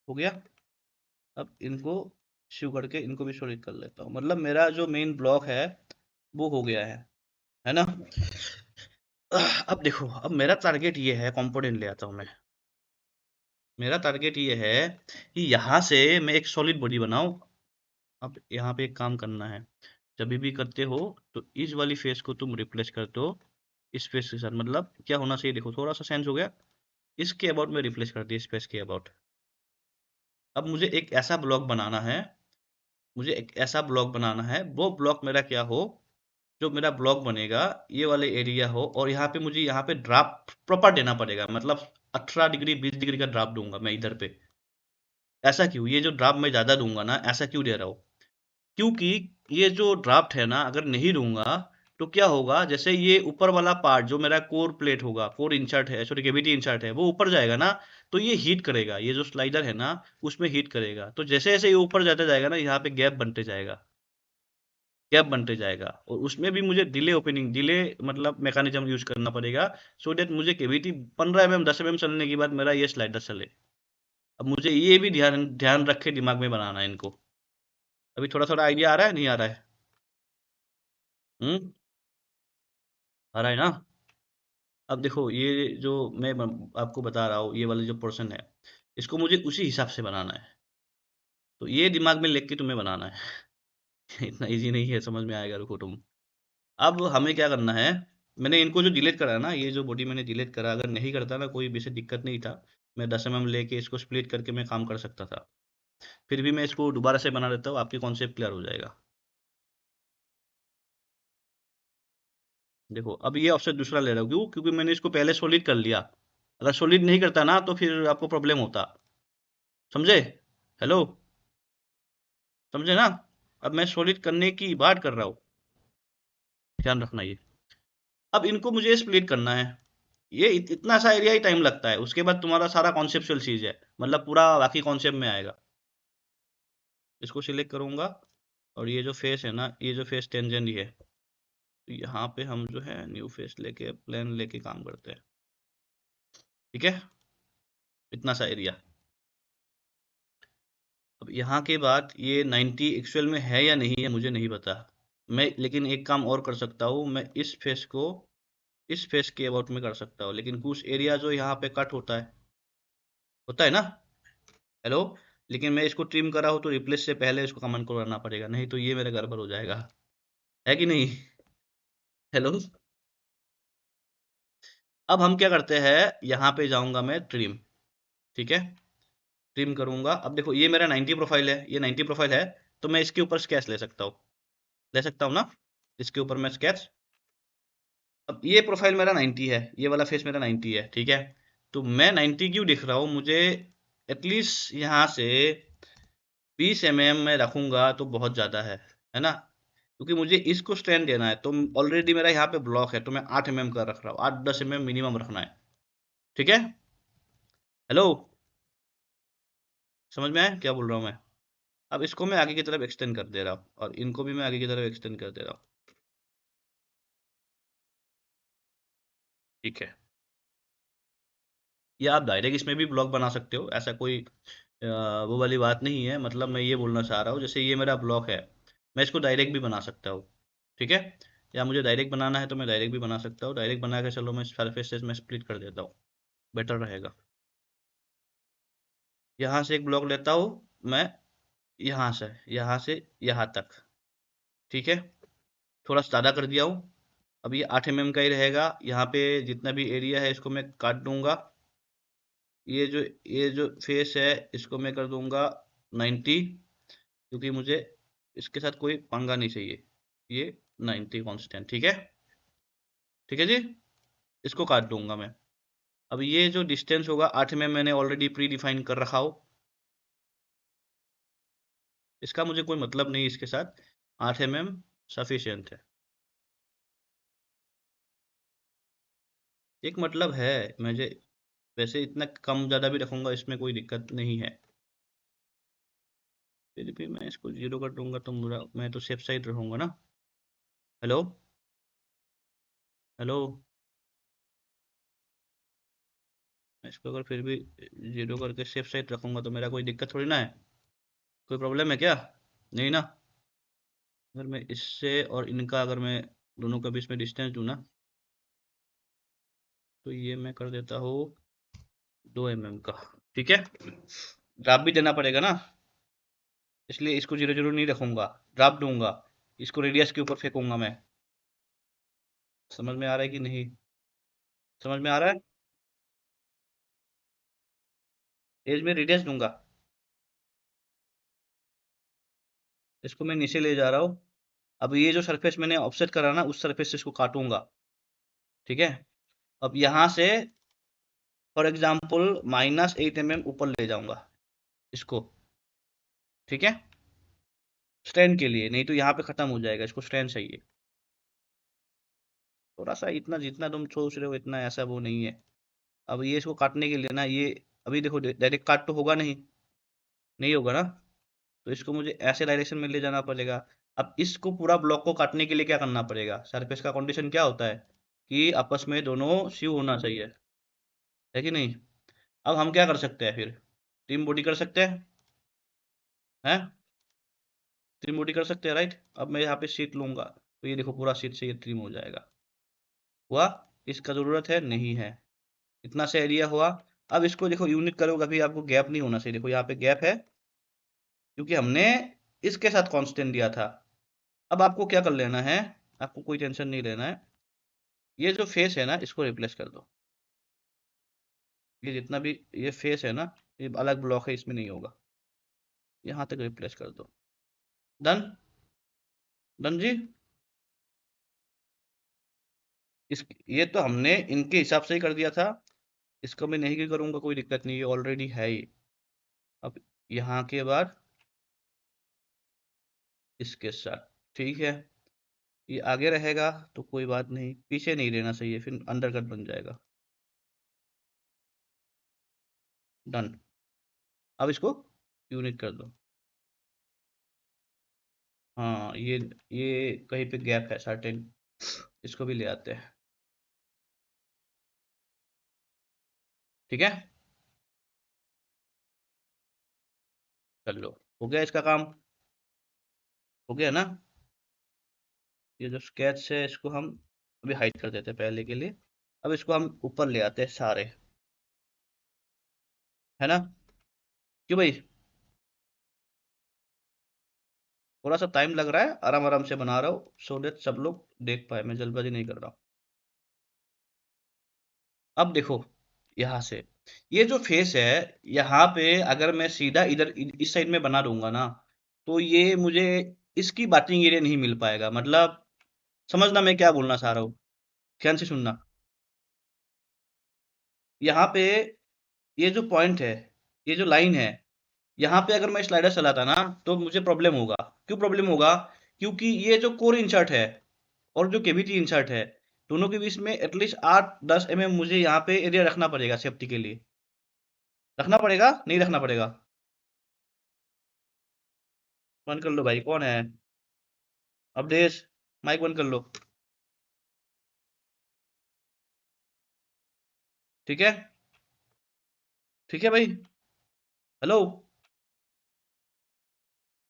हो गया। अब इनको शिव करके इनको भी सॉलिड कर लेता हूँ, मतलब मेरा जो मेन ब्लॉक है वो हो गया है ना? अब देखो, अब मेरा टारगेट ये है, कंपोनेंट ले आता हूँ मैं। मेरा टारगेट ये है कि यहाँ से मैं एक सॉलिड बॉडी बनाऊं। अब यहाँ पे एक काम करना है, जब भी करते हो तो इस वाली फेस को तुम रिप्लेस करते हो इस फेस के साथ, मतलब क्या होना चाहिए, देखो थोड़ा सा सेंस हो गया, इसके अबाउट में रिप्लेस कर दिया, स्पेस के अबाउट। अब मुझे एक ऐसा ब्लॉक बनाना है, मुझे एक ऐसा ब्लॉक बनाना है, वो ब्लॉक मेरा क्या हो, जो मेरा ब्लॉक बनेगा ये वाले एरिया हो, और यहाँ पे मुझे यहाँ पे ड्राप प्रॉपर देना पड़ेगा, मतलब 18 डिग्री 20 डिग्री का ड्राप दूंगा मैं इधर पे। ऐसा क्यों, ये जो ड्राप मैं ज्यादा दूंगा ना, ऐसा क्यों दे रहा हूँ? क्योंकि ये जो ड्राफ्ट है ना, अगर नहीं दूंगा तो क्या होगा, जैसे ये ऊपर वाला पार्ट जो मेरा कोर प्लेट होगा, कोर इंसर्ट है, सॉरी केविटी इंसर्ट है, वो ऊपर जाएगा ना, तो ये हीट करेगा, ये जो स्लाइडर है ना उसमें हीट करेगा, तो जैसे जैसे ये ऊपर जाता जाएगा ना, यहाँ पे गैप बनते जाएगा, गैप बनते जाएगा, और उसमें भी मुझे डिले ओपनिंग, डिले मतलब मैकेनिज्म यूज करना पड़ेगा, सो दैट मुझे केविटी 15 mm 10 mm चलने के बाद मेरा ये स्लाइडर चले। अब मुझे ये भी ध्यान ध्यान रख के दिमाग में बनाना है इनको। अभी थोड़ा थोड़ा आइडिया आ रहा है, नहीं आ रहा है? हम्म, आ रहा है ना? अब देखो ये जो मैं आपको बता रहा हूँ, ये वाला जो पोर्शन है, इसको मुझे उसी हिसाब से बनाना है। तो ये दिमाग में लेके तुम्हें बनाना है। इतना ईज़ी नहीं है, समझ में आएगा, रुको तुम। अब हमें क्या करना है, मैंने इनको जो डिलीट करा ना, ये जो बॉडी मैंने डिलीट करा, अगर नहीं करता ना कोई वैसे दिक्कत नहीं था। मैं 10 mm लेके इसको स्प्लिट करके मैं काम कर सकता था। फिर भी मैं इसको दोबारा से बना देता हूँ, आपकी कॉन्सेप्ट क्लियर हो जाएगा। देखो अब ये ऑप्शन दूसरा ले रहा हूँ, क्यों? क्योंकि मैंने इसको पहले सॉलिड कर लिया। अगर सॉलिड नहीं करता ना तो फिर आपको प्रॉब्लम होता। समझे? हेलो? समझे ना? अब मैं सॉलिड करने की बात कर रहा हूँ, ध्यान रखना ये। अब इनको मुझे स्प्लिट करना है। ये इतना सा एरिया ही टाइम लगता है, उसके बाद तुम्हारा सारा कॉन्सेप्चुअल चीज़ है, मतलब पूरा बाकी कॉन्सेप्ट में आएगा। इसको सिलेक्ट करूँगा और ये जो फेस है ना, ये जो फेस टेंजेंट ही है, तो यहाँ पे हम जो है न्यू फेस लेके प्लेन लेके काम करते हैं। ठीक है, इतना सा एरिया। अब यहाँ के बाद ये 90 एक्चुअल में है या नहीं है मुझे नहीं पता। मैं लेकिन एक काम और कर सकता हूँ, मैं इस फेस को इस फेस के अबाउट में कर सकता हूँ, लेकिन कुछ एरिया जो यहाँ पे कट होता है ना। हेलो? लेकिन मैं इसको ट्रिम कर रहा हूँ तो रिप्लेस से पहले इसको कमेंट करना पड़ेगा, नहीं तो ये मेरे गड़बड़ हो जाएगा, है कि नहीं? हेलो? अब हम क्या करते हैं, यहाँ पे जाऊँगा मैं ट्रिम। ठीक है, ट्रिम करूँगा। अब देखो ये मेरा 90 प्रोफाइल है, ये 90 प्रोफाइल है, तो मैं इसके ऊपर स्केच ले सकता हूँ ना, इसके ऊपर मैं स्केच। अब ये प्रोफाइल मेरा 90 है, ये वाला फेस मेरा 90 है, ठीक है। तो मैं 90 क्यों दिख रहा हूँ, मुझे एटलीस्ट यहाँ से 20 mm में रखूंगा तो बहुत ज़्यादा है ना? क्योंकि मुझे इसको स्ट्रेंथ देना है, तो ऑलरेडी मेरा यहाँ पे ब्लॉक है, तो मैं 8 mm का रख रहा हूँ, 8-10 mm मिनिमम रखना है। ठीक है? हेलो? समझ में आया क्या बोल रहा हूँ मैं? अब इसको मैं आगे की तरफ एक्सटेंड कर दे रहा हूँ और इनको भी मैं आगे की तरफ एक्सटेंड कर दे रहा हूँ। ठीक है, या आप डायरेक्ट इसमें भी ब्लॉग बना सकते हो, ऐसा कोई वो वाली बात नहीं है। मतलब मैं ये बोलना चाह रहा हूँ, जैसे ये मेरा ब्लॉक है, मैं इसको डायरेक्ट भी बना सकता हूँ। ठीक है, या मुझे डायरेक्ट बनाना है तो मैं डायरेक्ट भी बना सकता हूँ। डायरेक्ट बना के चलो मैं सरफेस से मैं स्प्लिट कर देता हूँ, बेटर रहेगा। यहाँ से एक ब्लॉक लेता हूँ मैं, यहाँ से यहाँ तक। ठीक है, थोड़ा ज़्यादा कर दिया हूँ। अब ये 8 mm का ही रहेगा। यहाँ पे जितना भी एरिया है इसको मैं काट दूंगा। ये जो फेस है इसको मैं कर दूंगा 90, क्योंकि मुझे इसके साथ कोई पंगा नहीं चाहिए। ये 90 कांस्टेंट, ठीक है? ठीक है जी, इसको काट दूंगा मैं। अब ये जो डिस्टेंस होगा 8 mm मैंने ऑलरेडी प्री डिफाइन कर रखा हो, इसका मुझे कोई मतलब नहीं इसके साथ। 8 mm सफिशियंट है। एक मतलब है, मुझे वैसे इतना कम ज़्यादा भी रखूंगा इसमें कोई दिक्कत नहीं है। फिर भी मैं इसको 0 कर दूंगा तो मैं तो सेफ साइड रहूंगा ना। हेलो? हेलो? मैं इसको अगर फिर भी 0 करके सेफ साइड रखूंगा तो मेरा कोई दिक्कत थोड़ी ना है। कोई प्रॉब्लम है क्या? नहीं ना? अगर मैं इससे और इनका अगर मैं दोनों का बीच में डिस्टेंस दूँ ना, तो ये मैं कर देता हूँ 2 mm का। ठीक है, ड्राप भी देना पड़ेगा ना, इसलिए इसको 0-0 नहीं रखूंगा, ड्राप दूंगा। इसको रेडियस के ऊपर फेंकूंगा मैं। समझ में आ रहा है कि नहीं? समझ में आ रहा है? एज में रेडियस दूंगा, इसको मैं नीचे ले जा रहा हूँ। अब ये जो सरफेस मैंने ऑफसेट करा ना, उस सरफेस से इसको काटूंगा। ठीक है, अब यहाँ से फॉर एग्जाम्पल -8 mm ऊपर ले जाऊंगा इसको। ठीक है, स्टैंड के लिए, नहीं तो यहाँ पे खत्म हो जाएगा, इसको स्टैंड चाहिए। थोड़ा सा इतना जितना तुम सोच रहे हो इतना ऐसा वो नहीं है। अब ये इसको काटने के लिए ना, ये अभी देखो डायरेक्ट काट तो होगा नहीं, नहीं होगा ना, तो इसको मुझे ऐसे डायरेक्शन में ले जाना पड़ेगा। अब इसको पूरा ब्लॉक को काटने के लिए क्या करना पड़ेगा, सरफेस का कंडीशन क्या होता है कि आपस में दोनों शिव होना चाहिए, है कि नहीं? अब हम क्या कर सकते हैं फिर, टीम बॉडी कर सकते हैं? टीम बॉडी कर सकते हैं, राइट? अब मैं यहाँ पे शीट लूंगा तो ये देखो पूरा शीट से ये ट्रिम हो जाएगा। हुआ? इसका ज़रूरत है नहीं है, इतना सा एरिया हुआ। अब इसको देखो यूनिट करो, कभी आपको गैप नहीं होना चाहिए। देखो यहाँ पे गैप है क्योंकि हमने इसके साथ कांस्टेंट दिया था। अब आपको क्या कर लेना है, आपको कोई टेंशन नहीं लेना है। ये जो फेस है ना इसको रिप्लेस कर दो। ये जितना भी ये फेस है ना, ये अलग ब्लॉक है, इसमें नहीं होगा। यहाँ तक रिप्लेस कर दो। डन। डन जी। इस ये तो हमने इनके हिसाब से ही कर दिया था। इसको मैं नहीं करूँगा, कोई दिक्कत नहीं, ये ऑलरेडी है ही। अब यहाँ के बाद इसके साथ ठीक है, ये आगे रहेगा तो कोई बात नहीं, पीछे नहीं रहना चाहिए, फिर अंडरकट बन जाएगा। डन। अब इसको यूनिट कर दो। हाँ ये कहीं पे गैप है सर्टेन, इसको भी ले आते हैं। ठीक है, कर लो। हो गया इसका काम, हो गया ना। ये जो स्केच है इसको हम अभी हाइड कर देते हैं पहले के लिए। अब इसको हम ऊपर ले आते हैं सारे, है ना। क्यों भाई, थोड़ा सा टाइम लग रहा है, आराम आराम से बना रहा हूँ सो दैट सब लोग देख पाए, मैं जल्दबाजी नहीं कर रहा हूँ। अब देखो यहाँ से ये जो फेस है, यहाँ पे अगर मैं सीधा इधर इस साइड में बना दूंगा ना, तो ये मुझे इसकी बातिंग एरिया नहीं मिल पाएगा। मतलब समझना मैं क्या बोलना चाह रहा हूँ, ध्यान से सुनना। यहाँ पे ये जो पॉइंट है, ये जो लाइन है, यहाँ पे अगर मैं स्लाइडर चलाता ना तो मुझे प्रॉब्लम होगा। क्यों प्रॉब्लम होगा? क्योंकि ये जो कोर इंसर्ट है और जो केवीटी इंसर्ट है, दोनों के बीच में एटलीस्ट 8-10 मुझे यहाँ पे एरिया रखना पड़ेगा सेफ्टी के लिए। रखना पड़ेगा, नहीं रखना पड़ेगा? बंद कर लो भाई, कौन है? अवधेश, माइक बंद कर लो। ठीक है, ठीक है भाई। हेलो।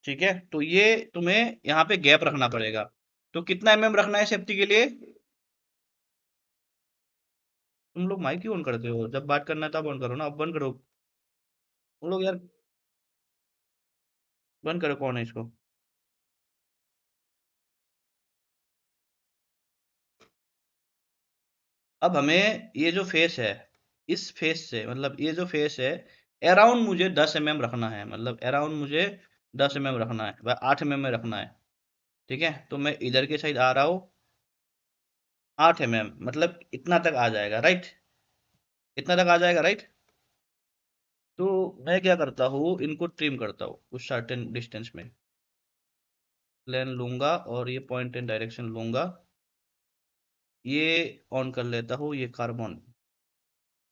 ठीक है, तो ये तुम्हें यहाँ पे गैप रखना पड़ेगा। तो कितना रखना है सेफ्टी के लिए? तुम लोग माइक क्यों ऑन करते हो? जब बात करना है तब ऑन करो ना, अब बंद करो। तुम लोग यार, बंद करो, कौन है इसको? अब हमें ये जो फेस है, इस फेस से मतलब ये जो फेस है, अराउंड मुझे 10 रखना है। मतलब अराउंड मुझे 10 रखना है, वह 8 में रखना है। ठीक है, तो मैं इधर के साइड आ रहा हूँ। 8 मतलब इतना तक आ जाएगा, राइट? इतना तक आ जाएगा, राइट? तो मैं क्या करता हूँ, इनको ट्रिम करता हूँ कुछ सर्टेन डिस्टेंस में। प्लेन लूंगा और ये पॉइंट एंड डायरेक्शन लूंगा। ये ऑन कर लेता हूँ, ये कार्बन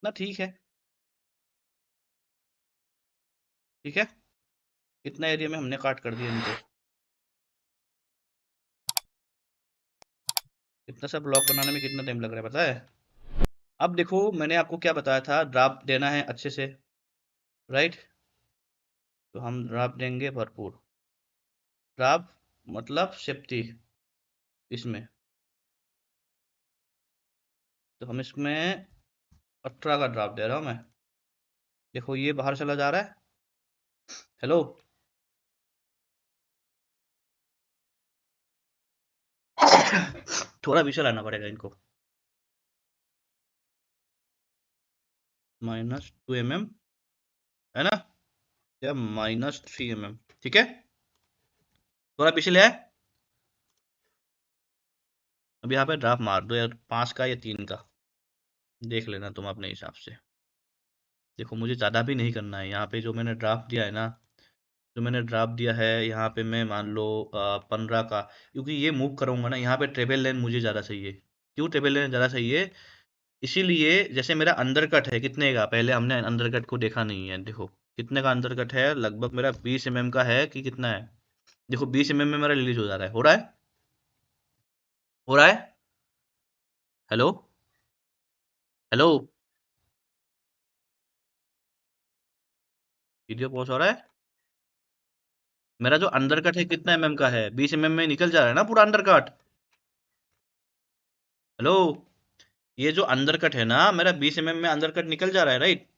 ना, ठीक है। ठीक है, इतना एरिया में हमने काट कर दिया इनको। इतना सा ब्लॉक बनाने में कितना टाइम लग रहा है पता है? अब देखो मैंने आपको क्या बताया था, ड्राफ्ट देना है अच्छे से, राइट? तो हम ड्राफ्ट देंगे भरपूर। ड्राफ्ट मतलब सेफ्टी इसमें। तो हम इसमें 18 का ड्राफ्ट दे रहा हूँ मैं। देखो ये बाहर चला जा रहा है। हेलो। थोड़ा विषय लाना पड़ेगा इनको। -2 है ना, या -3 ठीक है। थोड़ा पीछे ले आए। अब यहाँ पे ड्राफ्ट मार दो यार, 5 का या 3 का देख लेना तुम अपने हिसाब से। देखो मुझे ज़्यादा भी नहीं करना है। यहाँ पे जो मैंने ड्राफ्ट दिया है ना, जो मैंने ड्राफ्ट दिया है यहाँ पे, मैं मान लो 15 का, क्योंकि ये मूव करूँगा ना यहाँ पे ट्रेवल लेन मुझे ज़्यादा चाहिए। क्यों ट्रेवल लेन ज़्यादा चाहिए? इसीलिए जैसे मेरा अंदर कट है कितने का, पहले हमने अंदर कट को देखा नहीं है। देखो कितने का अंदर कट है, लगभग मेरा 20 का है कि कितना है। देखो 20 में मेरा रिलीज हो जा रहा है, हो रहा है, हो रहा है। Hello, hello. वीडियो पॉज हो रहा है। मेरा जो अंदर कट है कितना का है, 20 में निकल जा रहा है ना पूरा अंदर कट। हेलो, ये जो अंदर कट है ना मेरा 20 में अंदर कट निकल जा रहा है, राइट?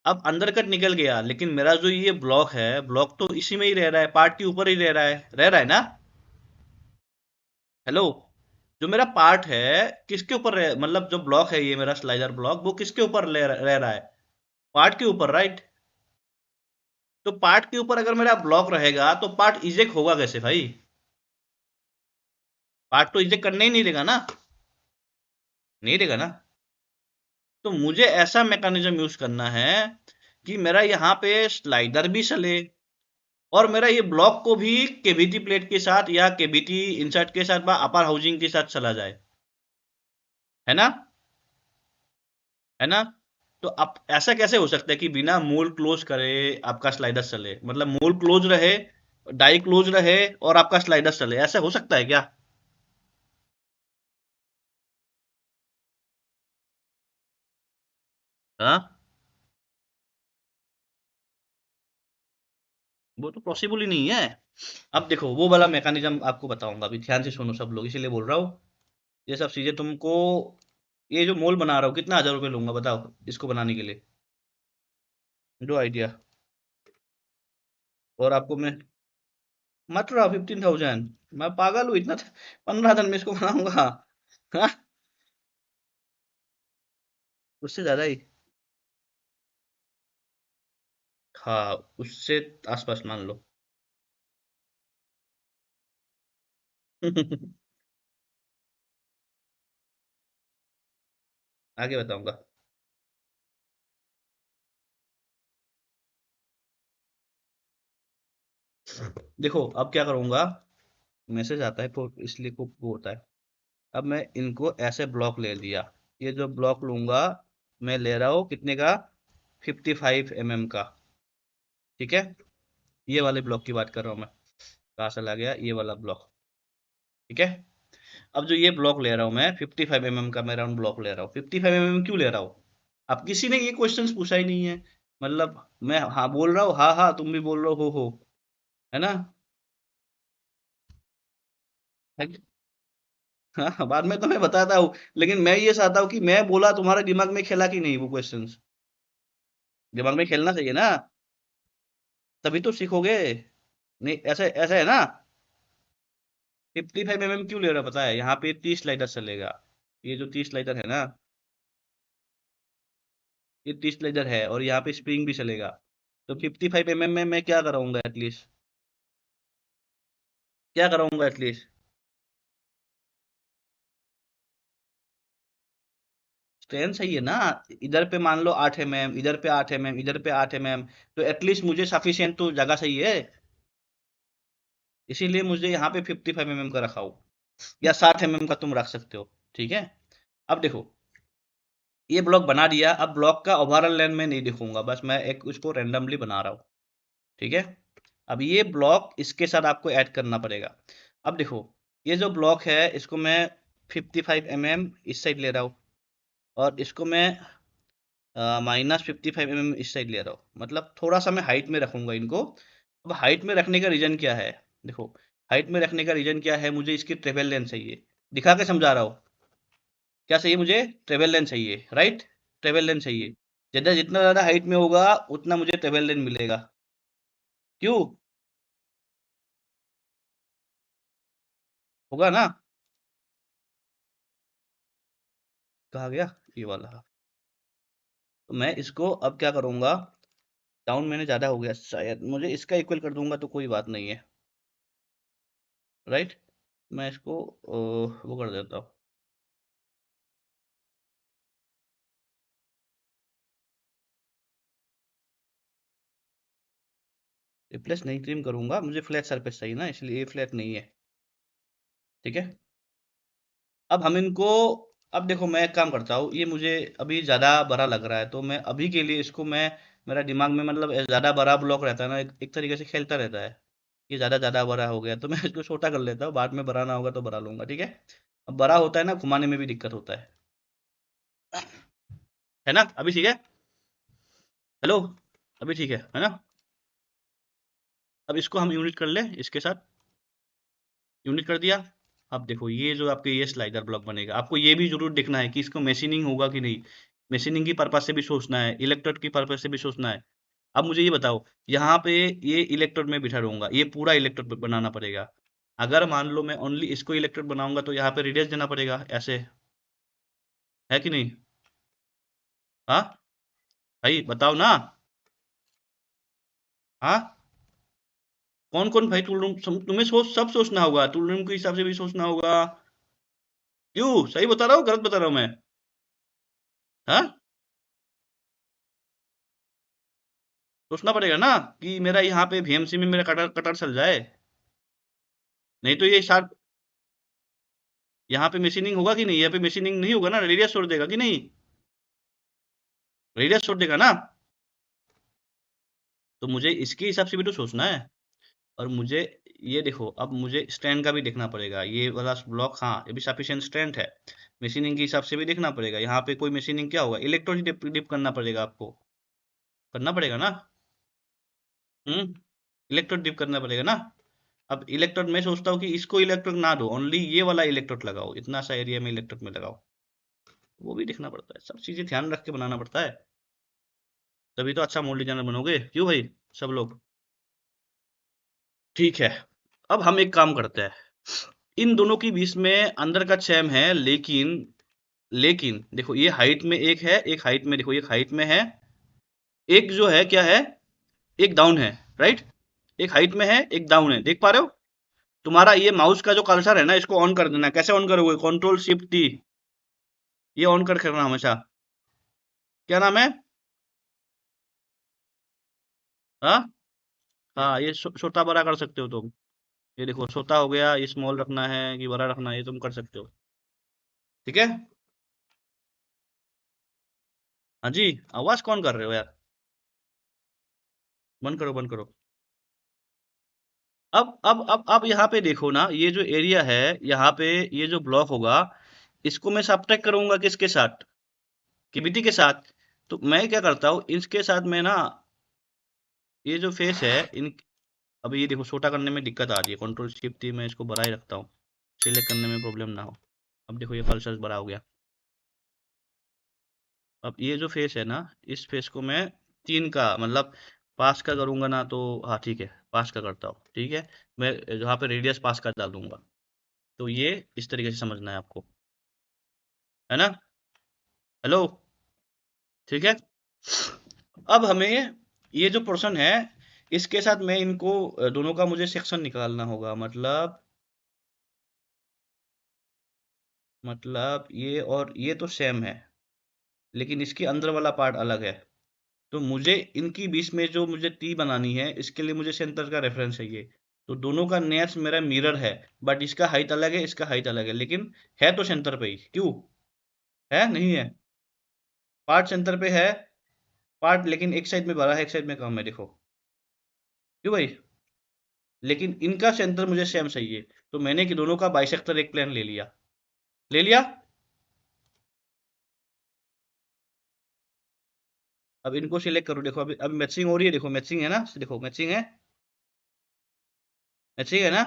अब अंदर कट निकल गया, लेकिन मेरा जो ये ब्लॉक है, ब्लॉक तो इसी में ही रह रहा है, पार्ट के ऊपर ही रह रहा है ना। हेलो, जो मेरा पार्ट है किसके ऊपर मतलब जो ब्लॉक है ये मेरा स्लाइडर ब्लॉक, वो किसके ऊपर रह रहा है? पार्ट के ऊपर, राइट। तो पार्ट के ऊपर अगर मेरा ब्लॉक रहेगा तो पार्ट इजेक्ट होगा कैसे भाई? पार्ट तो इजेक्ट करने ही नहीं देगा ना, नहीं देगा ना। तो मुझे ऐसा मैकेनिज्म यूज करना है कि मेरा यहाँ पे स्लाइडर भी चले, और मेरा ये ब्लॉक को भी केवीटी प्लेट के साथ या केवीटी इंसर्ट के साथ या अपर हाउसिंग के साथ चला जाए, है ना, है ना। तो अब ऐसा कैसे हो सकता है कि बिना मोल्ड क्लोज करे आपका स्लाइडर चले, मतलब मोल्ड क्लोज रहे, डाई क्लोज रहे और आपका स्लाइडर चले, ऐसा हो सकता है क्या? हाँ, वो तो पॉसिबल ही नहीं है। अब देखो वो वाला मैकेनिज्म आपको बताऊंगा, अभी ध्यान से सुनो सब लोग, इसीलिए बोल रहा हूँ। ये सब चीजें तुमको, ये जो मोल बना रहा हूँ कितना 1000 रुपये लूंगा बताओ इसको बनाने के लिए? दो आइडिया। और आपको मैं मात्र 15,000, मैं पागल हूँ इतना? 15 दिन में इसको बनाऊंगा? हाँ, उससे ज्यादा ही। हाँ, उससे आसपास मान लो। आगे बताऊंगा। देखो अब क्या करूंगा, मैसेज आता है तो इसलिए को वो होता है। अब मैं इनको ऐसे ब्लॉक ले लिया, ये जो ब्लॉक लूंगा मैं ले रहा हूँ कितने का, 55 mm का, ठीक है। ये वाले ब्लॉक की बात कर रहा हूँ मैं, कहाँ से ला गया ये वाला ब्लॉक, ठीक है। अब जो ये ब्लॉक ले रहा हूँ मैं 55 mm का, मैं राउंड ब्लॉक ले रहा हूँ। 55 mm क्यों ले रहा हूँ? अब किसी ने ये क्वेश्चंस पूछा ही नहीं है, मतलब मैं हाँ बोल रहा हूँ, हाँ हाँ तुम भी बोल रहे हो, है ना। हाँ, बाद में तो मैं बताता हूँ, लेकिन मैं ये चाहता हूँ कि मैं बोला तुम्हारे दिमाग में खेला कि नहीं वो क्वेश्चंस, दिमाग में खेलना चाहिए ना, तभी तो सीखोगे। नहीं ऐसे ऐसे है ना। 55 mm क्यों ले रहा पता है? यहाँ पे 30 लाइटर चलेगा, ये जो 30 लाइटर है ना, ये 30 लाइटर है और यहाँ पे स्प्रिंग भी चलेगा। तो 55 mm में मैं क्या कराऊंगा एटलीस्ट, क्या कराऊंगा एटलीस्ट? स्ट्रेंथ सही है ना। इधर पे मान लो 8 mm, इधर पे 8 mm, इधर पे 8 mm, तो एटलीस्ट मुझे सफिशियंट तो जगह सही है, इसीलिए मुझे यहाँ पे 55 mm का रखा हो, या 60 mm का तुम रख सकते हो, ठीक है। अब देखो ये ब्लॉक बना दिया, अब ब्लॉक का ओवरऑल लेंथ में नहीं दिखूंगा, बस मैं एक उसको रेंडमली बना रहा हूँ, ठीक है। अब ये ब्लॉक इसके साथ आपको ऐड करना पड़ेगा। अब देखो ये जो ब्लॉक है इसको मैं 55 mm इस साइड ले रहा हूँ, और इसको मैं -55 mm इस साइड ले रहा हूँ, मतलब थोड़ा सा मैं हाइट में रखूंगा इनको। अब हाइट में रखने का रीजन क्या है? देखो हाइट में रखने का रीजन क्या है, मुझे इसकी ट्रेवल लेंथ चाहिए, दिखा के समझा रहा हूँ। क्या चाहिए मुझे? ट्रेवल लेंथ चाहिए, राइट। ट्रेवल लेंथ चाहिए, जितना जितना ज़्यादा हाइट में होगा उतना मुझे ट्रेवल लेंथ मिलेगा। क्यों? होगा ना। कहा गया ये वाला। तो मैं इसको अब क्या करूँगा, डाउन मैंने ज़्यादा हो गया शायद, मुझे इसका इक्वल कर दूंगा तो कोई बात नहीं है, राइट। मैं इसको वो कर देता हूँ। रिप्लेस नहीं ट्रिम करूंगा, मुझे फ्लैट सरफेस चाहिए ना, इसलिए ये फ्लैट नहीं है, ठीक है। अब हम इनको, अब देखो मैं एक काम करता हूँ, ये मुझे अभी ज़्यादा बड़ा लग रहा है, तो मैं अभी के लिए इसको मैं, मेरा दिमाग में मतलब ज़्यादा बड़ा ब्लॉक रहता है ना, एक तरीके से खेलता रहता है। ये ज़्यादा ज़्यादा बड़ा हो गया तो मैं इसको छोटा कर लेता हूँ, बाद में बड़ा ना होगा तो बड़ा लूंगा, ठीक है। अब बड़ा होता है ना, घुमाने में भी दिक्कत होता है ना। अभी ठीक है। हेलो, अभी ठीक है ना। अब इसको हम यूनिट कर ले इसके साथ, यूनिट कर दिया। अब देखो ये जो आपके ये स्लाइडर ब्लॉक बनेगा, आपको ये भी जरूर देखना है कि इसको मशीनिंग होगा कि नहीं। मशीनिंग की पर्पज से भी सोचना है, इलेक्ट्रोड की पर्पज से भी सोचना है। अब मुझे ये बताओ, यहाँ पे ये इलेक्ट्रोड में बिठा रहूंगा, ये पूरा इलेक्ट्रोड बनाना पड़ेगा। अगर मान लो मैं ओनली इसको इलेक्ट्रोड बनाऊंगा तो यहाँ पे रेडियस देना पड़ेगा, ऐसे है कि नहीं? हाँ भाई बताओ ना। हाँ, कौन कौन भाई टूल रूम, तुम्हें सब सोचना होगा, टूल रूम के हिसाब से भी सोचना होगा। क्यों, सही बता रहा हूँ गलत बता रहा हूँ मैं? हाँ, सोचना पड़ेगा ना कि मेरा यहाँ पे VMC में मेरा कटर कटर चल जाए। नहीं तो ये शार्प, यहाँ पे मशीनिंग होगा कि नहीं? यहाँ पे मशीनिंग नहीं होगा ना, रेडियस छोड़ देगा कि नहीं? रेडियस छोड़ देगा ना। तो मुझे इसके हिसाब से भी तो सोचना है। और मुझे ये देखो, अब मुझे स्ट्रेंथ का भी देखना पड़ेगा, ये वाला ब्लॉक, हाँ ये भी सफिशिएंट स्ट्रेंथ है। मशीनिंग के हिसाब से भी देखना पड़ेगा, यहाँ पे कोई मशीनिंग क्या होगा, इलेक्ट्रोड डिप डिप करना पड़ेगा आपको, करना पड़ेगा ना। इलेक्ट्रोड डिप करना पड़ेगा ना। अब इलेक्ट्रोड मैं सोचता हूँ कि इसको इलेक्ट्रोड ना दो, ओनली ये वाला इलेक्ट्रोड लगाओ, इतना सा एरिया में इलेक्ट्रोड में लगाओ। वो भी देखना पड़ता है, सब चीजें ध्यान रख के बनाना पड़ता है, तभी तो अच्छा मॉडल डिजाइनर बनोगे। क्यों भाई, सब लोग? ठीक है, अब हम एक काम करते हैं, इन दोनों के बीच में अंदर का सेम है, लेकिन लेकिन देखो ये हाइट में एक है, एक हाइट में, देखो एक हाइट में है, एक जो है क्या है, एक डाउन है, राइट? एक हाइट में है, एक डाउन है, देख पा रहे हो? तुम्हारा ये माउस का जो कर्सर है ना, इसको ऑन कर देना। कैसे ऑन करोगे? Ctrl+Shift+T, ये ऑन कर करना हमेशा। क्या नाम है? हाँ, हाँ, ये छोटा बड़ा कर सकते हो तुम। ये देखो छोटा हो गया, ये स्मॉल रखना है कि बड़ा रखना है, ये तुम कर सकते हो। ठीक है। हाँ जी, आवाज कौन कर रहे हो यार? बंद करो, बंद करो। अब यहाँ पे देखो ना, ये जो एरिया है, यहाँ पे ये जो ब्लॉक होगा, इसको मैं सब्ट्रैक्ट करूंगा किसके साथ? केवीटी के साथ। तो मैं क्या करता हूँ, इसके साथ मैं ना, ये जो फेस है इन, अब ये देखो छोटा करने में दिक्कत आ रही है, Ctrl+Shift+T मैं इसको बड़ा ही रखता हूँ, सिलेक्ट करने में प्रॉब्लम ना हो। अब देखो ये कर्सर बड़ा हो गया। अब ये जो फेस है ना, इस फेस को मैं 3 का मतलब 5 का करूंगा ना, तो हाँ ठीक है, 5 का करता हूँ, ठीक है। मैं जहाँ पे रेडियस 5 का डाल दूंगा, तो ये इस तरीके से समझना है आपको, है ना? हेलो, ठीक है। अब हमें ये जो पोर्शन है, इसके साथ मैं इनको दोनों का मुझे सेक्शन निकालना होगा, मतलब ये और ये तो सेम है, लेकिन इसके अंदर वाला पार्ट अलग है। तो मुझे इनकी बीच में जो मुझे टी बनानी है, इसके लिए मुझे सेंटर का रेफरेंस चाहिए। तो दोनों का नेक्स्ट मेरा मिरर है, बट इसका हाइट अलग है, इसका हाइट अलग है, लेकिन है तो सेंटर पे ही। क्यों है? नहीं है, पार्ट सेंटर पे है, पार्ट लेकिन एक साइड में बड़ा है, एक साइड में कम है, देखो। क्यों भाई? लेकिन इनका सेंटर मुझे सेम चाहिए, तो मैंने कि दोनों का बाइसेक्टर एक प्लेन ले लिया, ले लिया। अब इनको सिलेक्ट करो, देखो अभी मैचिंग हो रही है, देखो मैचिंग है ना, देखो मैचिंग है, मैचिंग है ना।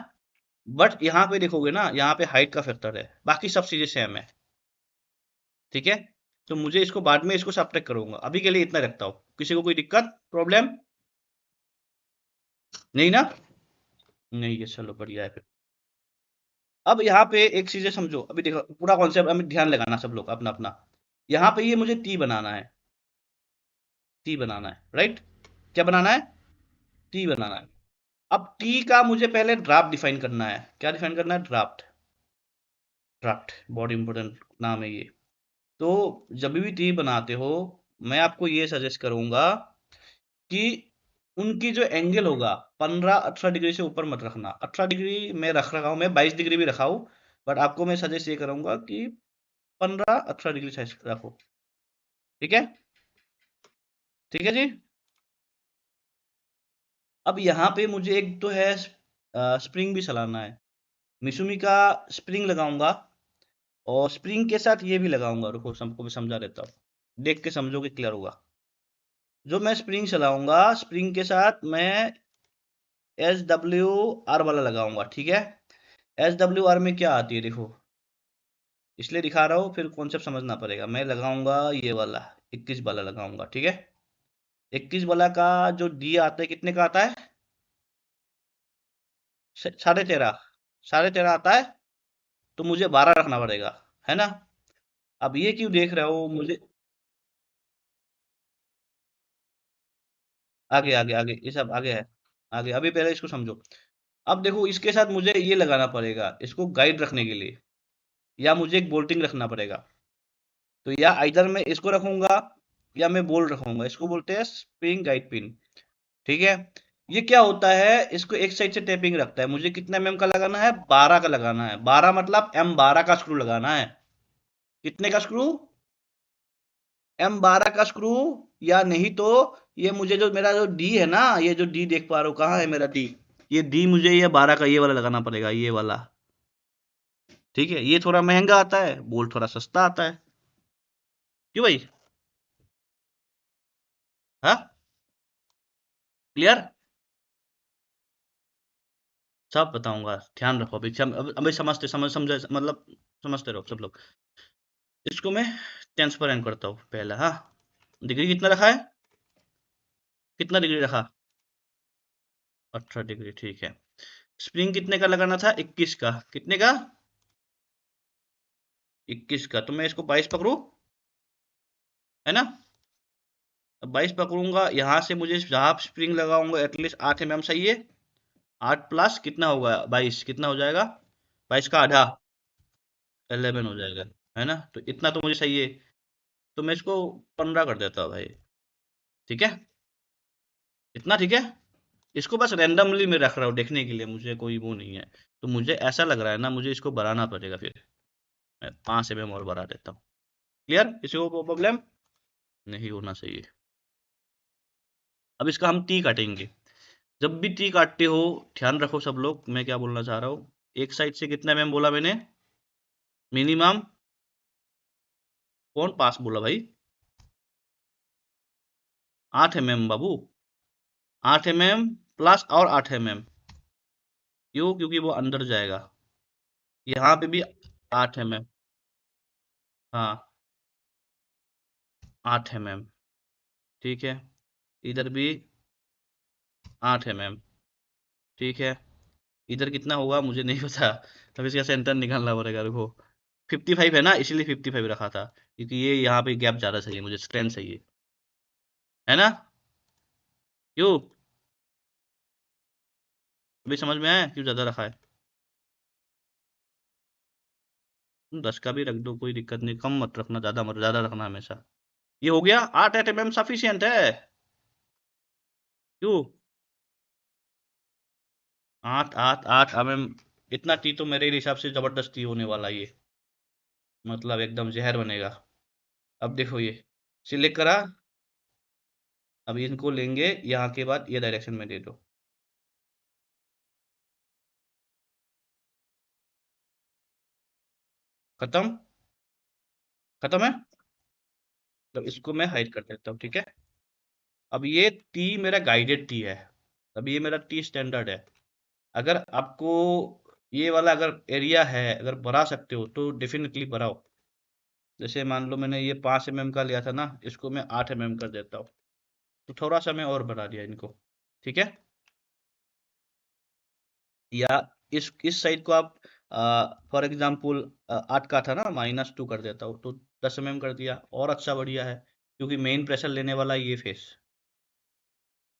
बट यहाँ पे देखोगे ना, यहाँ पे हाइट का फैक्टर है, बाकी सब चीजें सेम है, ठीक है। तो मुझे इसको बाद में इसको सब्ट्रैक्ट करूंगा, अभी के लिए इतना रखता हूँ। किसी को कोई दिक्कत, प्रॉब्लम? नहीं ना? नहीं है, चलो बढ़िया है फिर। अब यहाँ पे एक चीजें समझो, अभी देखो पूरा कॉन्सेप्ट, अभी ध्यान लगाना सब लोग अपना अपना। यहाँ पे ये मुझे टी बनाना है, टी बनाना है, राइट? क्या बनाना है? टी बनाना है। अब टी का मुझे पहले ड्राफ्ट डिफाइन करना है। क्या डिफाइन करना है? ड्राफ्ट। ड्राफ्ट बहुत इंपॉर्टेंट नाम है ये। तो जब भी टी बनाते हो, मैं आपको ये सजेस्ट करूंगा कि उनकी जो एंगल होगा, 15-18 डिग्री से ऊपर मत रखना। 18 डिग्री मैं रख रखा हूँ, मैं 22 डिग्री भी रखा हूँ, बट आपको मैं सजेस्ट ये करूंगा कि 15-18 डिग्री साइज रखो, ठीक है? ठीक है जी। अब यहाँ पे मुझे एक तो है स्प्रिंग भी चलाना है, मिसुमी का स्प्रिंग लगाऊंगा, और स्प्रिंग के साथ ये भी लगाऊंगा, रुको सबको मैं समझा देता हूँ, देख के समझोगे क्लियर होगा। जो मैं स्प्रिंग चलाऊंगा, स्प्रिंग के साथ मैं SWR वाला लगाऊंगा, ठीक है। SWR में क्या आती है देखो, इसलिए दिखा रहा हूँ, फिर कॉन्सेप्ट समझना पड़ेगा। मैं लगाऊंगा ये वाला, 21 वाला लगाऊंगा, ठीक है। 21 वाला का जो डी आता है कितने का आता है? 13.5, 13.5 आता है। तो मुझे 12 रखना पड़ेगा, है ना। अब ये क्यों देख रहे हो मुझे? आगे आगे आगे, ये सब आगे है। आगे, अभी पहले इसको समझो। अब देखो, इसके साथ मुझे ये लगाना पड़ेगा इसको गाइड रखने के लिए, या मुझे एक बोल्टिंग रखना पड़ेगा। तो या इधर मैं इसको रखूंगा, या मैं बोल्ट रखूंगा। इसको बोलते हैं स्प्रिंग गाइड पिन, ठीक है। ये क्या होता है, इसको एक साइड से टेपिंग रखता है। मुझे कितना एमएम का लगाना है? 12 का लगाना है। 12 मतलब M12 का स्क्रू लगाना है। कितने का स्क्रू? M12 का स्क्रू। या नहीं तो ये मुझे जो मेरा जो डी है ना, ये जो डी देख पा रहे हो, कहाँ है मेरा डी? ये डी मुझे ये 12 का ये वाला लगाना पड़ेगा, ये वाला। ठीक है, ये थोड़ा महंगा आता है, बोल्ट थोड़ा सस्ता आता है। क्यों भाई? हाँ, क्लियर? सब बताऊंगा, ध्यान रखो। अभी समझ मतलब समझते रहो सब लोग। इसको मैं ट्रांसपेरेंट करता हूँ पहले। हाँ, डिग्री कितना रखा है? कितना डिग्री रखा? 18 डिग्री, ठीक है। स्प्रिंग कितने का लगाना था? 21 का। कितने का? 21 का। तो मैं इसको 22 पकड़ू, है ना। अब 22 पकड़ूंगा, यहाँ से मुझे जहाँ स्प्रिंग लगाऊंगा एटलीस्ट 8 mm सही है। 8 प्लस कितना होगा? 22, कितना हो जाएगा? 22 का आधा, 11 हो जाएगा, है ना। तो इतना तो मुझे सही है। तो मैं इसको 15 कर देता हूँ भाई, ठीक है। इतना ठीक है। इसको बस रैंडमली मैं रख रहा हूँ देखने के लिए, मुझे कोई वो नहीं है। तो मुझे ऐसा लग रहा है ना, मुझे इसको बढ़ाना पड़ेगा फिर। मैं 5 mm और बढ़ा देता हूँ। क्लियर? किसी को प्रॉब्लम नहीं होना चाहिए। अब इसका हम टी काटेंगे। जब भी टी काटते हो, ध्यान रखो सब लोग, मैं क्या बोलना चाह रहा हूँ। एक साइड से कितना mm बोला मैंने? मिनिमम। कौन पास बोला भाई? 8 mm बाबू। 8 mm प्लस और 8 mm। क्यों? क्योंकि वो अंदर जाएगा। यहाँ पे भी 8 mm। हाँ, 8 mm, ठीक है। इधर भी 8 mm, ठीक है। इधर कितना होगा मुझे नहीं पता। तब इसका सेंटर निकालना पड़ेगा, रुको। 55 है ना, इसीलिए 55 रखा था, क्योंकि ये यहाँ पे गैप ज़्यादा चाहिए, मुझे स्ट्रेंथ चाहिए, है ना। क्यों? अभी समझ में आया क्यों ज़्यादा रखा है? 10 का भी रख दो, कोई दिक्कत नहीं। कम मत रखना, ज़्यादा मत, ज़्यादा रखना हमेशा। ये हो गया। 8 mm सफिशियंट है। क्यों? 8 8 8 mm। इतना टी तो मेरे हिसाब से ज़बरदस्ती होने वाला है ये, मतलब एकदम जहर बनेगा। अब देखो, ये सिलेक्ट करा। अब इनको लेंगे यहाँ के बाद ये डायरेक्शन में दे दो। खत्म? खत्म है। तो इसको मैं हाइड कर देता हूँ, ठीक है। अब ये टी मेरा गाइडेड टी है। अब ये मेरा टी स्टैंडर्ड है। अगर आपको ये वाला अगर एरिया है, अगर बढ़ा सकते हो तो डेफिनेटली बढ़ाओ। जैसे मान लो मैंने ये 5 mm का लिया था ना, इसको मैं 8 mm कर देता हूँ। तो थोड़ा सा मैं और बढ़ा दिया इनको, ठीक है। या इस साइड को आप फॉर एग्जाम्पल 8 का था ना, -2 कर देता हूँ, तो 10 mm कर दिया, और अच्छा बढ़िया है। क्योंकि मेन प्रेशर लेने वाला ये फेस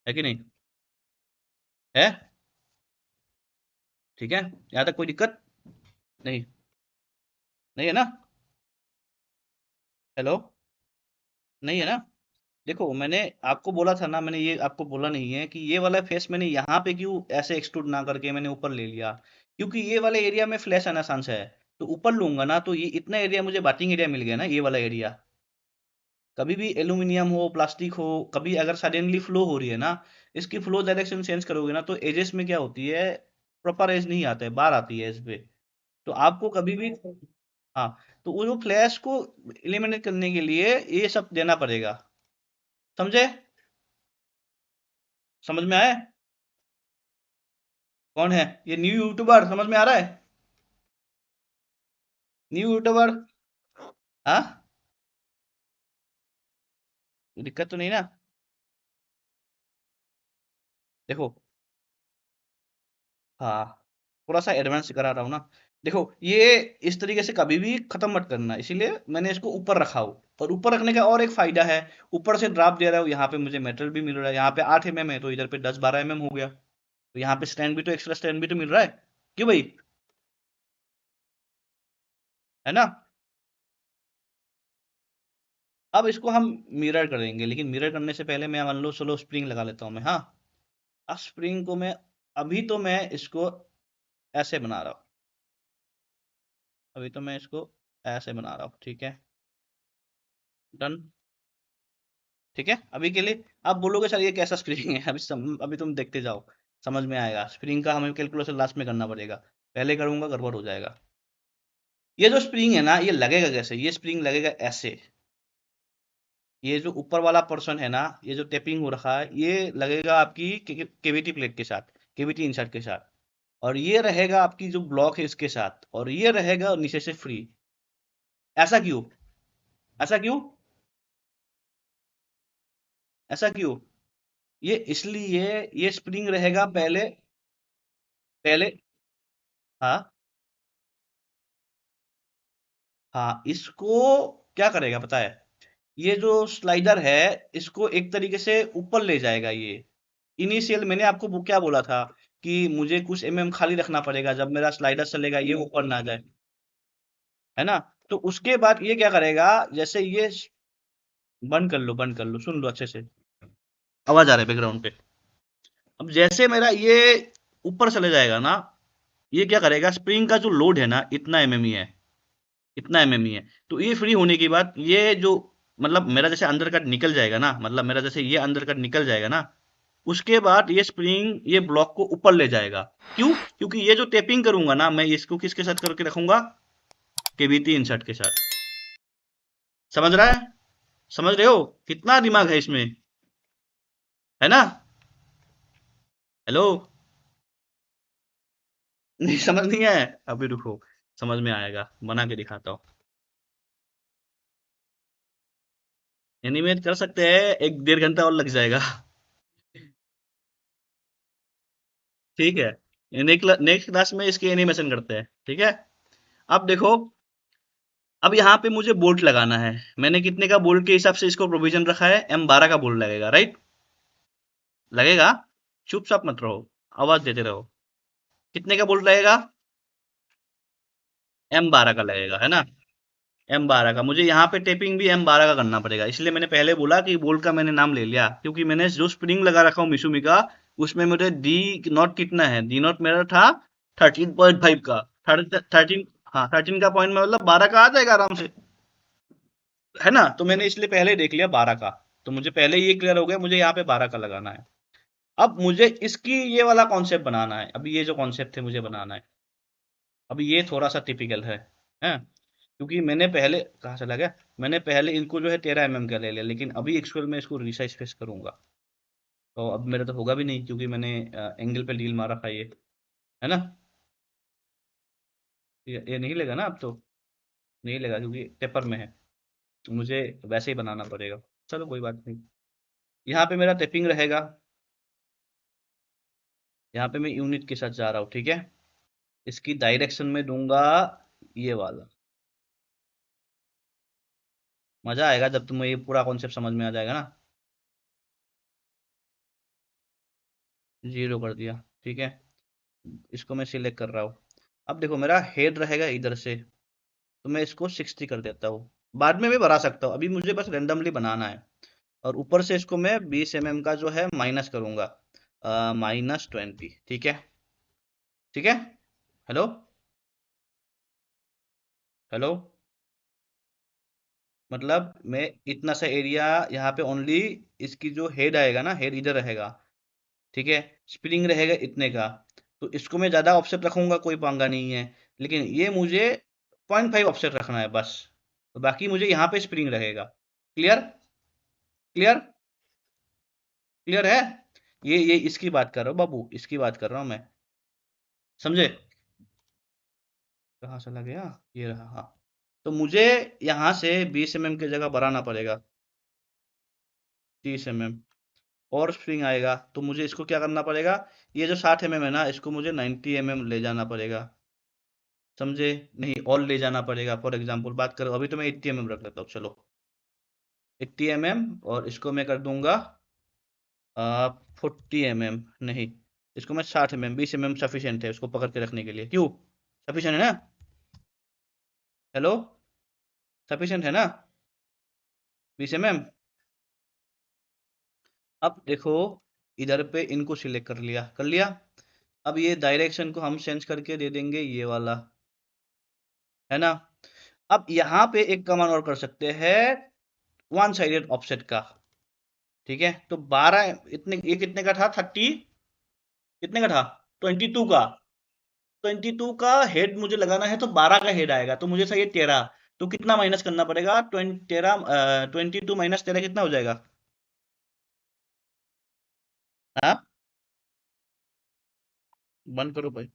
है कि नहीं? है। ठीक है। यहाँ तक कोई दिक्कत नहीं? नहीं है ना? हेलो? नहीं है ना? देखो, मैंने आपको बोला था ना, मैंने ये आपको बोला नहीं है कि ये वाला फेस मैंने यहाँ पे क्यों ऐसे एक्सट्रूड ना करके मैंने ऊपर ले लिया। क्योंकि ये वाला एरिया में फ्लैश आना चांस है। तो ऊपर लूंगा ना, तो ये इतना एरिया मुझे बाटिंग एरिया मिल गया ना, ये वाला एरिया। कभी भी एल्यूमिनियम हो, प्लास्टिक हो, कभी अगर सडनली फ्लो हो रही है ना, इसकी फ्लो डायरेक्शन चेंज करोगे ना, तो एजेस में क्या होती है, प्रॉपर एज नहीं आता है, बार आती है एज पे। तो आपको कभी भी, हाँ, तो वो जो फ्लैश को एलिमिनेट करने के लिए ये सब देना पड़ेगा। समझे? समझ में आया? कौन है ये न्यू यूट्यूबर? समझ में आ रहा है? New YouTuber. हाँ, दिक्कत तो नहीं ना? देखो, हाँ, थोड़ा सा एडवांस करा रहा हूँ ना। देखो, ये इस तरीके से कभी भी खत्म मत करना, इसीलिए मैंने इसको ऊपर रखा हो। और ऊपर रखने का और एक फायदा है, ऊपर से ड्राप दे रहा हूँ, यहाँ पे मुझे मेटल भी मिल रहा है, यहाँ पे 8 mm है तो इधर पे 10-12 mm हो गया, तो यहाँ पे स्टैंड भी तो, एक्स्ट्रा स्टैंड भी तो मिल रहा है। क्यों भाई? है ना? अब इसको हम मिरर करेंगे, लेकिन मिरर करने से पहले मैं मान लो चलो स्प्रिंग लगा लेता हूँ मैं, हाँ। अब स्प्रिंग को मैं, अभी तो मैं इसको ऐसे बना रहा हूँ, अभी तो मैं इसको ऐसे बना रहा हूँ, ठीक है। डन। ठीक है, अभी के लिए। आप बोलोगे सर ये कैसा स्प्रिंग है, अभी तुम देखते जाओ, समझ में आएगा। स्प्रिंग का हमें कैलकुलेशन लास्ट में करना पड़ेगा, पहले करूंगा गड़बड़ हो जाएगा। ये जो स्प्रिंग है ना, ये लगेगा कैसे? ये स्प्रिंग लगेगा ऐसे, ये जो ऊपर वाला पोर्शन है ना, ये जो टेपिंग हो रखा है, ये लगेगा आपकी केवीटी प्लेट के साथ, केवीटी इंसर्ट के साथ। और ये रहेगा आपकी जो ब्लॉक है इसके साथ, और ये रहेगा नीचे से फ्री। ऐसा क्यों? ऐसा क्यों? ऐसा क्यों? ये इसलिए, ये स्प्रिंग रहेगा पहले, पहले। हाँ, हाँ, इसको क्या करेगा पता है? ये जो स्लाइडर है, इसको एक तरीके से ऊपर ले जाएगा ये। इनिशियल मैंने आपको वो क्या बोला था, कि मुझे कुछ खाली रखना पड़ेगा, जब मेरा स्लाइडर चलेगा ये ऊपर ना जाए, है ना? तो उसके बाद ये क्या करेगा, जैसे ये बंद कर लो, बंद कर लो, सुन लो अच्छे से, आवाज आ रहा है बैकग्राउंड पे। अब जैसे मेरा ये ऊपर चले जाएगा ना, ये क्या करेगा, स्प्रिंग का जो लोड है ना, इतना ही है, इतना ही है। तो ये फ्री होने के बाद ये जो, मतलब मेरा जैसे अंदर कट निकल जाएगा ना, मतलब मेरा जैसे ये अंदर कट निकल जाएगा ना, उसके बाद ये स्प्रिंग ये ब्लॉक को ऊपर ले जाएगा। क्यों? क्योंकि ये जो टेपिंग करूंगा ना, मैं इसको किसके साथ करके रखूंगा? केवीटी इंसर्ट के साथ। समझ रहा है? समझ रहे हो? कितना दिमाग है इसमें, है ना? हेलो? नहीं, समझ नहीं है? अभी रुको, समझ में आएगा, बना के दिखाता हूँ। एनिमेट कर सकते हैं, 1-1.5 घंटा और लग जाएगा। ठीक है, नेक्स्ट क्लास में इसकी एनिमेशन करते हैं, ठीक है। अब देखो, अब यहाँ पे मुझे बोल्ट लगाना है। मैंने कितने का बोल्ट के हिसाब से इसको प्रोविजन रखा है, M12 का बोल्ट लगेगा, राइट? लगेगा। चुपचाप मत रहो, आवाज देते रहो। कितने का बोल्ट लगेगा? M12 का लगेगा, है ना? M12 का। मुझे यहाँ पे टेपिंग भी M12 का करना पड़ेगा, इसलिए मैंने पहले बोला कि बोल्ट का मैंने नाम ले लिया, क्योंकि मैंने जो स्प्रिंग लगा रखा हूँ मिशुमी का, उसमें मुझे डी नॉट कितना है, डी नॉट मेरा था 13.5 का। 13, हाँ 13 का पॉइंट में मतलब 12 का आ जाएगा आराम से, है ना? तो मैंने इसलिए पहले ही देख लिया 12 का। तो मुझे पहले ये क्लियर हो गया, मुझे यहाँ पे 12 का लगाना है। अब मुझे इसकी ये वाला कॉन्सेप्ट बनाना है, अभी ये जो कॉन्सेप्ट है मुझे बनाना है। अभी ये थोड़ा सा टिपिकल है, क्योंकि मैंने पहले, कहाँ चला गया, मैंने पहले इनको जो है 13 mm का ले लिया, लेकिन अभी एक्चुअल में इसको रिसाइज फेस करूंगा, तो अब मेरा तो होगा भी नहीं, क्योंकि मैंने एंगल पे डील मारा था ये, है ना? ये नहीं लेगा ना अब तो, नहीं लेगा क्योंकि टेपर में है, तो मुझे वैसे ही बनाना पड़ेगा। चलो कोई बात नहीं। यहाँ पे मेरा टेपिंग रहेगा, यहाँ पे मैं यूनिट के साथ जा रहा हूँ, ठीक है। इसकी डायरेक्शन में दूंगा ये वाला। मजा आएगा जब तुम्हें ये पूरा कॉन्सेप्ट समझ में आ जाएगा ना। 0 कर दिया, ठीक है। इसको मैं सिलेक्ट कर रहा हूँ। अब देखो मेरा हेड रहेगा इधर से, तो मैं इसको 60 कर देता हूँ। बाद में मैं बढ़ा सकता हूँ, अभी मुझे बस रेंडमली बनाना है। और ऊपर से इसको मैं 20 mm का जो है माइनस करूंगा, -20, ठीक है। ठीक है। हेलो? हेलो? मतलब मैं इतना सा एरिया यहाँ पे ओनली, इसकी जो हेड आएगा ना, हेड इधर रहेगा, ठीक है। स्प्रिंग रहेगा इतने का, तो इसको मैं ज़्यादा ऑफसेट रखूंगा, कोई पंगा नहीं है। लेकिन ये मुझे 0.5 ऑफसेट रखना है बस, तो बाकी मुझे यहाँ पे स्प्रिंग रहेगा। क्लियर? क्लियर? क्लियर है? ये इसकी बात कर रहा हूँ बाबू, इसकी बात कर रहा हूँ मैं। समझे? कहाँ चला गया? ये रहा, हाँ। तो मुझे यहाँ से 20 mm की जगह बढ़ाना पड़ेगा। 30 mm और स्प्रिंग आएगा, तो मुझे इसको क्या करना पड़ेगा, ये जो 60 mm है ना, इसको मुझे 90 mm ले जाना पड़ेगा, समझे? नहीं, और ले जाना पड़ेगा। फॉर एग्जाम्पल बात करो, अभी तो मैं 80 mm रख लेता हूँ, चलो 80 mm, और इसको मैं कर दूंगा 40 mm, नहीं, इसको मैं 60 mm, 20 mm सफिशियंट है उसको पकड़ के रखने के लिए, क्यों? सफिशियंट है ना? हेलो, सफिशियंट है ना 20 mm? अब देखो, इधर पे इनको सिलेक्ट कर लिया। अब ये डायरेक्शन को हम चेंज करके दे देंगे ये वाला, है ना? अब यहाँ पे एक कमांड और कर सकते हैं, वन साइडेड ऑफसेट का, ठीक है? तो 12 इतने, ये कितने का था, 30, कितने का था, 22 का, 22 का हेड मुझे लगाना है, तो 12 का हेड आएगा, तो मुझे चाहिए 13, तो कितना माइनस करना पड़ेगा, 22 माइनस 13 कितना हो जाएगा? हाँ, बंद करो भाई।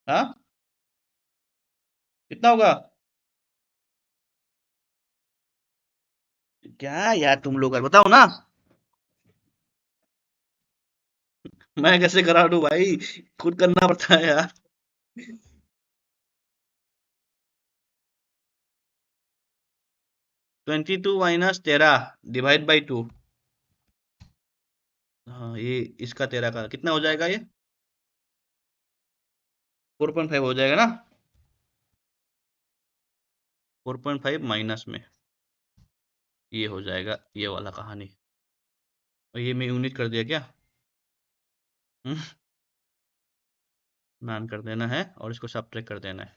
हाँ, कितना होगा? क्या यार तुम लोग बताओ ना, मैं कैसे करा दूं भाई, खुद करना पड़ता है यार। 22 - 13 डिवाइड बाई 2, हाँ, ये इसका 13 का कितना हो जाएगा, ये 4.5 हो जाएगा ना, 4.5 माइनस में ये हो जाएगा, ये वाला कहानी। और ये मैं यूनिट कर दिया क्या? हम्म, नान कर देना है और इसको सब्ट्रैक्ट कर देना है।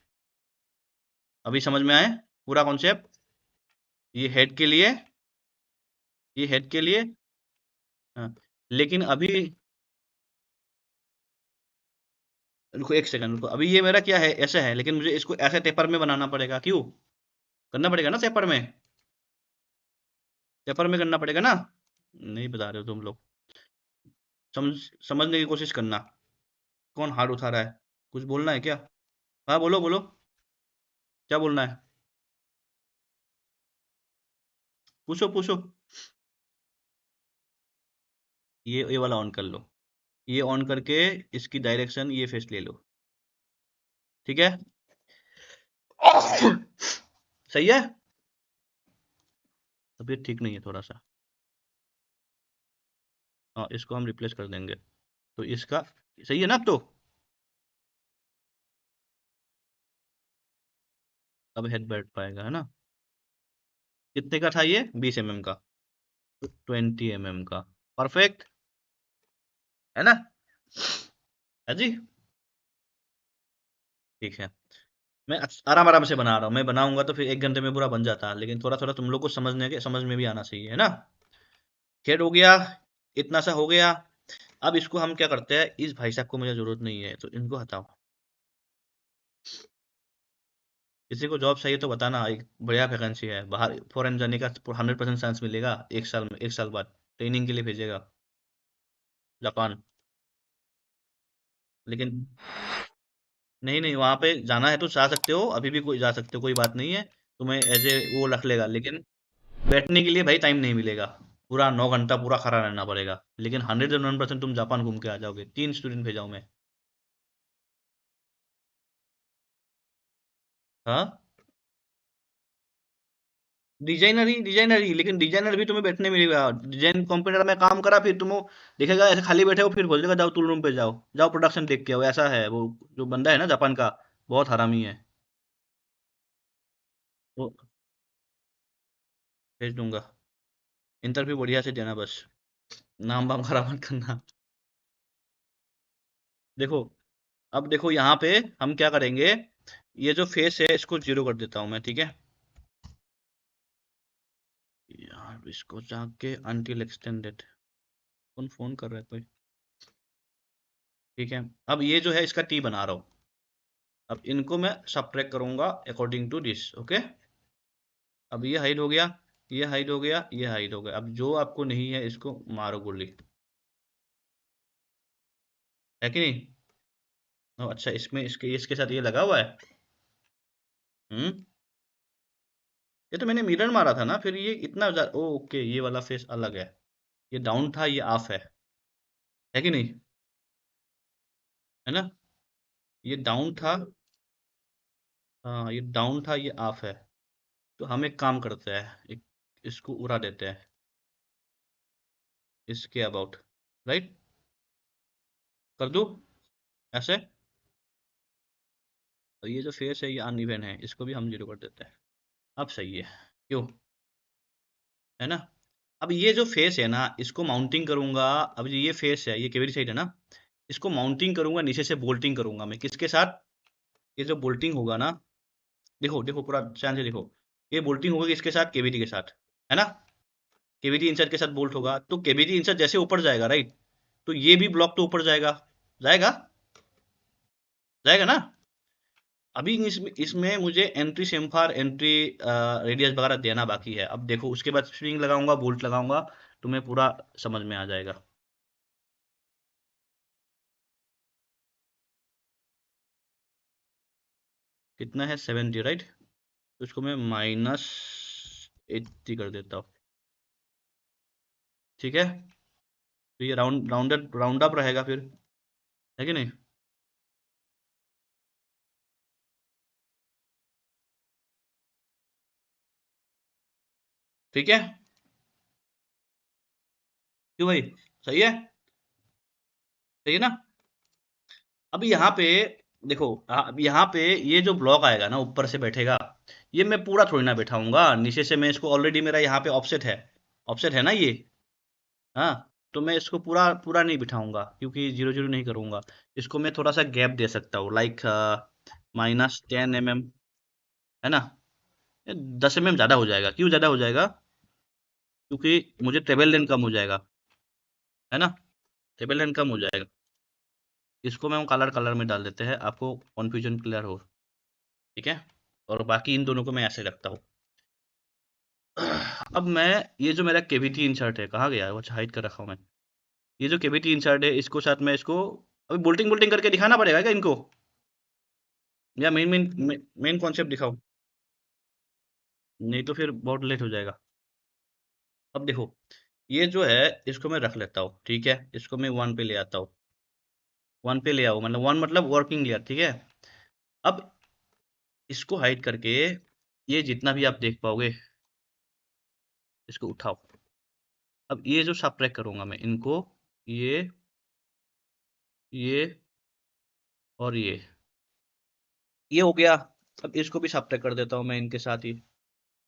अभी समझ में आए पूरा कॉन्सेप्ट? ये हेड के लिए, ये हेड के लिए, हाँ। लेकिन अभी रुको, एक सेकंड रुको, अभी ये मेरा क्या है, ऐसे है, लेकिन मुझे इसको ऐसे टेपर में बनाना पड़ेगा, क्यों? करना पड़ेगा ना टेपर में, टेपर में करना पड़ेगा ना, नहीं बता रहे हो तुम लोग, समझ, समझने की कोशिश करना। कौन हाथ उठा रहा है, कुछ बोलना है क्या? हाँ, बोलो बोलो, क्या बोलना है, पूछो पूछो। ये वाला ऑन कर लो, ये ऑन करके इसकी डायरेक्शन ये फेस ले लो, ठीक है? सही है? तबीयत ठीक नहीं है थोड़ा सा, हाँ, इसको हम रिप्लेस कर देंगे, तो इसका सही है ना अब तो? अब हेड बैठ पाएगा, है ना? कितने का था ये, 20 mm का, 20 mm का, परफेक्ट, है ना? है जी, ठीक है। मैं आराम आराम से बना रहा हूँ, मैं बनाऊंगा तो फिर 1 घंटे में पूरा बन जाता, लेकिन थोड़ा थोड़ा तुम लोग को समझ में भी आना चाहिए, है ना? हेड हो गया, इतना सा हो गया। अब इसको हम क्या करते हैं, इस भाई साहब को मुझे जरूरत नहीं है, तो इनको हटाओ। किसी को जॉब चाहिए तो बताना, एक बढ़िया वैकेंसी है, बाहर फॉरेन जाने का 100% चांस मिलेगा, 1 साल में, 1 साल बाद ट्रेनिंग के लिए भेजेगा जापान। लेकिन नहीं नहीं, वहां पे जाना है तो जा सकते हो, अभी भी कोई जा सकते हो, कोई बात नहीं है, तुम्हें एज ए वो रख लेगा, लेकिन बैठने के लिए भाई टाइम नहीं मिलेगा, पूरा 9 घंटा पूरा खड़ा रहना पड़ेगा, लेकिन 101% तुम जापान घूम के आ जाओगे, 3 स्टूडेंट भेजाऊं मैं। हाँ, डिजाइनर ही, डिजाइनर ही, लेकिन डिजाइनर भी तुम्हें बैठने मिलेगा, डिजाइन कंप्यूटर में काम करा, फिर तुम देखेगा ऐसे खाली बैठे हो, फिर बोलेगा जाओ टूल रूम पे जाओ, जाओ प्रोडक्शन देख के आओ, ऐसा है वो, जो बंदा है ना जापान का, बहुत हरामी है। वो भेज दूंगा, इंटरव्यू बढ़िया से देना बस, नाम वाम खराब मत करना। देखो, अब देखो यहाँ पे हम क्या करेंगे, ये जो फेस है इसको 0 कर देता हूँ मैं, ठीक है? यार इसको जाके अनटिल एक्सटेंडेड, कौन फोन कर रहा है कोई, ठीक है? अब ये जो है इसका टी बना रहा हूँ, अब इनको मैं सब्ट्रैक्ट करूंगा अकॉर्डिंग टू दिस, ओके? अब ये हाइड हो गया, ये हाइड हो गया, ये हाइड हो गया, अब जो आपको नहीं है इसको मारो गोली, है कि नहीं? अच्छा, इसमें इसके इसके साथ ये लगा हुआ है, हम्म, ये तो मैंने मिरर मारा था ना, फिर ये इतना ओके, ये वाला फेस अलग है, ये डाउन था, ये ऑफ है कि नहीं, है ना, ये डाउन था, हाँ ये डाउन था, ये ऑफ है। तो हम एक काम करते हैं, एक इसको उड़ा देते हैं इसके अबाउट, राइट, कर दूं ऐसे। तो ये जो फेस है ये अनइवन है, इसको भी हम जीरो कर देते हैं। अब सही है, क्यों, है ना। अब ये जो फेस है ना, इसको माउंटिंग करूंगा। अब ये फेस है, ये केवरी साइड है ना, इसको माउंटिंग करूंगा, नीचे से बोल्टिंग करूंगा मैं किसके साथ, ये जो बोल्टिंग होगा ना, देखो देखो पूरा ध्यान से देखो, ये बोल्टिंग होगा किसके साथ, केवीटी के साथ, है ना। केवीटी इंसर्ट के साथ बोल्ट होगा, तो केवीटी इंसर्ट जैसे ऊपर जाएगा, राइट, तो ये भी ब्लॉक तो ऊपर जाएगा, जाएगा, जाएगा ना। अभी इसमें मुझे एंट्री सेमफार, एंट्री रेडियस वगैरह देना बाकी है। अब देखो उसके बाद स्प्रिंग लगाऊंगा, बोल्ट लगाऊंगा, तुम्हें पूरा समझ में आ जाएगा। कितना है, 70, राइट, तो इसको मैं -80 कर देता हूँ, ठीक है। तो ये राउंड अप रहेगा फिर, है कि नहीं। ठीक है, क्यों भाई, सही है, सही है ना। अब यहाँ पे देखो, अब यहाँ पे ये जो ब्लॉक आएगा ना, ऊपर से बैठेगा, ये मैं पूरा थोड़ी ना बैठाऊंगा, नीचे से मैं इसको ऑलरेडी, मेरा यहाँ पे ऑफसेट है, ऑफसेट है ना ये, हाँ, तो मैं इसको पूरा पूरा नहीं बिठाऊंगा, क्योंकि जीरो जीरो नहीं करूंगा। इसको मैं थोड़ा सा गैप दे सकता हूँ, लाइक -10 mm, है ना। 10 mm ज़्यादा हो जाएगा, क्यों ज़्यादा हो जाएगा, क्योंकि मुझे ट्रेवल लेंथ कम हो जाएगा, है ना, ट्रेवल लेंथ कम हो जाएगा। इसको मैं कलर कलर में डाल देते हैं, आपको कन्फ्यूजन क्लियर हो, ठीक है। और बाकी इन दोनों को मैं ऐसे रखता हूँ। अब मैं, ये जो मेरा केवीटी इंसर्ट है, कहाँ गया है वो, हाइड कर रखा हूँ मैं। ये जो केवीटी इंसर्ट है, इसको साथ में इसको अभी बोल्टिंग बोल्टिंग करके दिखाना पड़ेगा क्या इनको, या मेन मेन मेन कॉन्सेप्ट दिखाऊं, नहीं तो फिर बहुत लेट हो जाएगा। अब देखो, ये जो है, इसको मैं रख लेता हूँ, ठीक है, इसको मैं 1 पे ले आता हूँ, 1 पे ले आओ, मतलब 1 मतलब वर्किंग लेयर, ठीक है। अब इसको हाइड करके, ये जितना भी आप देख पाओगे, इसको उठाओ। अब ये जो सबट्रैक्ट करूंगा मैं इनको, ये ये और ये हो गया। अब इसको भी सबट्रैक्ट कर देता हूँ मैं इनके साथ ही,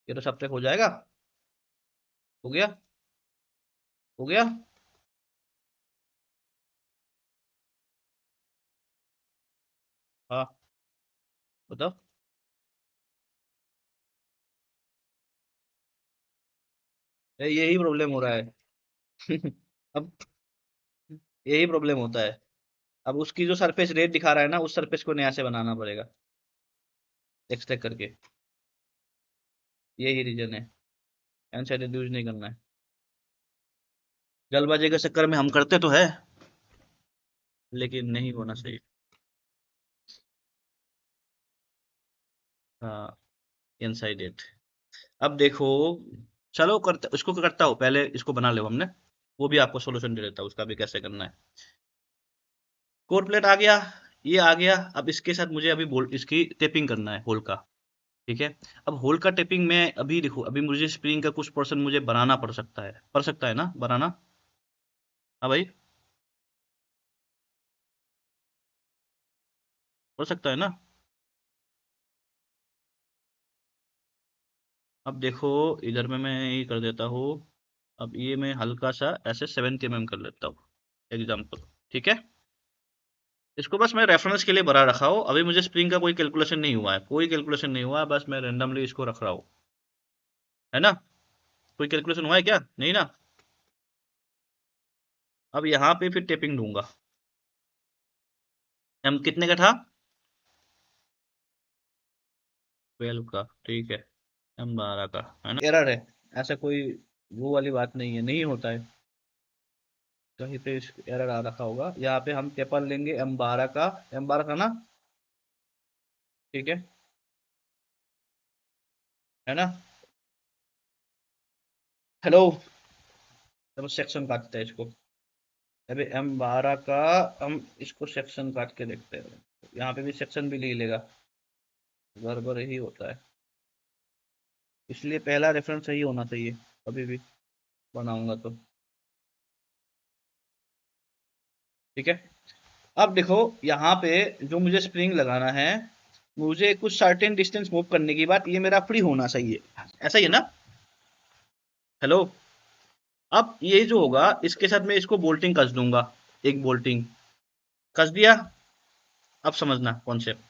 ये तो सबट्रैक्ट हो जाएगा, हो गया, हो गया। हाँ, बताओ। यही प्रॉब्लम हो रहा है। अब यही प्रॉब्लम होता है। अब उसकी जो सरफेस रेट दिखा रहा है ना, उस सरफेस को नया से बनाना पड़ेगा, एक्सट्रैक्ट करके, यही रीजन है, एनसाइड यूज नहीं करना है। जल्दबाजी के चक्कर में हम करते तो है, लेकिन नहीं होना चाहिए। हाँ, इनसाइड इट। अब देखो, चलो करते, उसको करता हूँ, पहले इसको बना लो हमने, वो भी आपको सोल्यूशन दे देता हूँ उसका भी कैसे करना है। कोर प्लेट आ गया, ये आ गया। अब इसके साथ मुझे अभी बोल इसकी टेपिंग करना है होल का, ठीक है। अब होल का टेपिंग में अभी देखो, अभी मुझे स्प्रिंग का कुछ पोर्शन मुझे बनाना पड़ सकता है ना बनाना। हाँ भाई, पड़ सकता है ना। अब देखो, इधर में मैं ये कर देता हूँ। अब ये मैं हल्का सा ऐसे 70 mm कर लेता हूँ, एग्जाम्पल, ठीक है। इसको बस मैं रेफरेंस के लिए बना रखा हूँ, अभी मुझे स्प्रिंग का कोई कैलकुलेशन नहीं हुआ है, कोई कैलकुलेशन नहीं हुआ है, बस मैं रेंडमली इसको रख रहा हूँ, है ना। कोई कैलकुलेशन हुआ है क्या, नहीं ना। अब यहाँ पे फिर टेपिंग दूंगा। एम कितने का था, 12 का, ठीक है। M12 का, है ना, एरर है, ऐसा कोई वो वाली बात नहीं है, नहीं होता है, कहीं पे एरर आ रखा होगा। यहाँ पे हम टेपर लेंगे M12 का, M12 का ना, ठीक है ना। हेलो। अब सेक्शन काटते हैं इसको। अभी M12 का हम इसको सेक्शन काट के देखते हैं। यहाँ पे भी सेक्शन भी ले लेगा, गड़बड़ ही होता है। इसलिए पहला रेफरेंस सही होना चाहिए अभी भी बनाऊंगा तो। ठीक है। अब देखो, यहाँ पे जो मुझे स्प्रिंग लगाना है, मुझे कुछ सर्टेन डिस्टेंस मूव करने के बाद ये मेरा फ्री होना चाहिए। ऐसा ही है ना? हेलो। अब ये जो होगा, इसके साथ मैं इसको बोल्टिंग कस दूंगा। एक बोल्टिंग कस दिया। अब समझना कॉन्सेप्ट।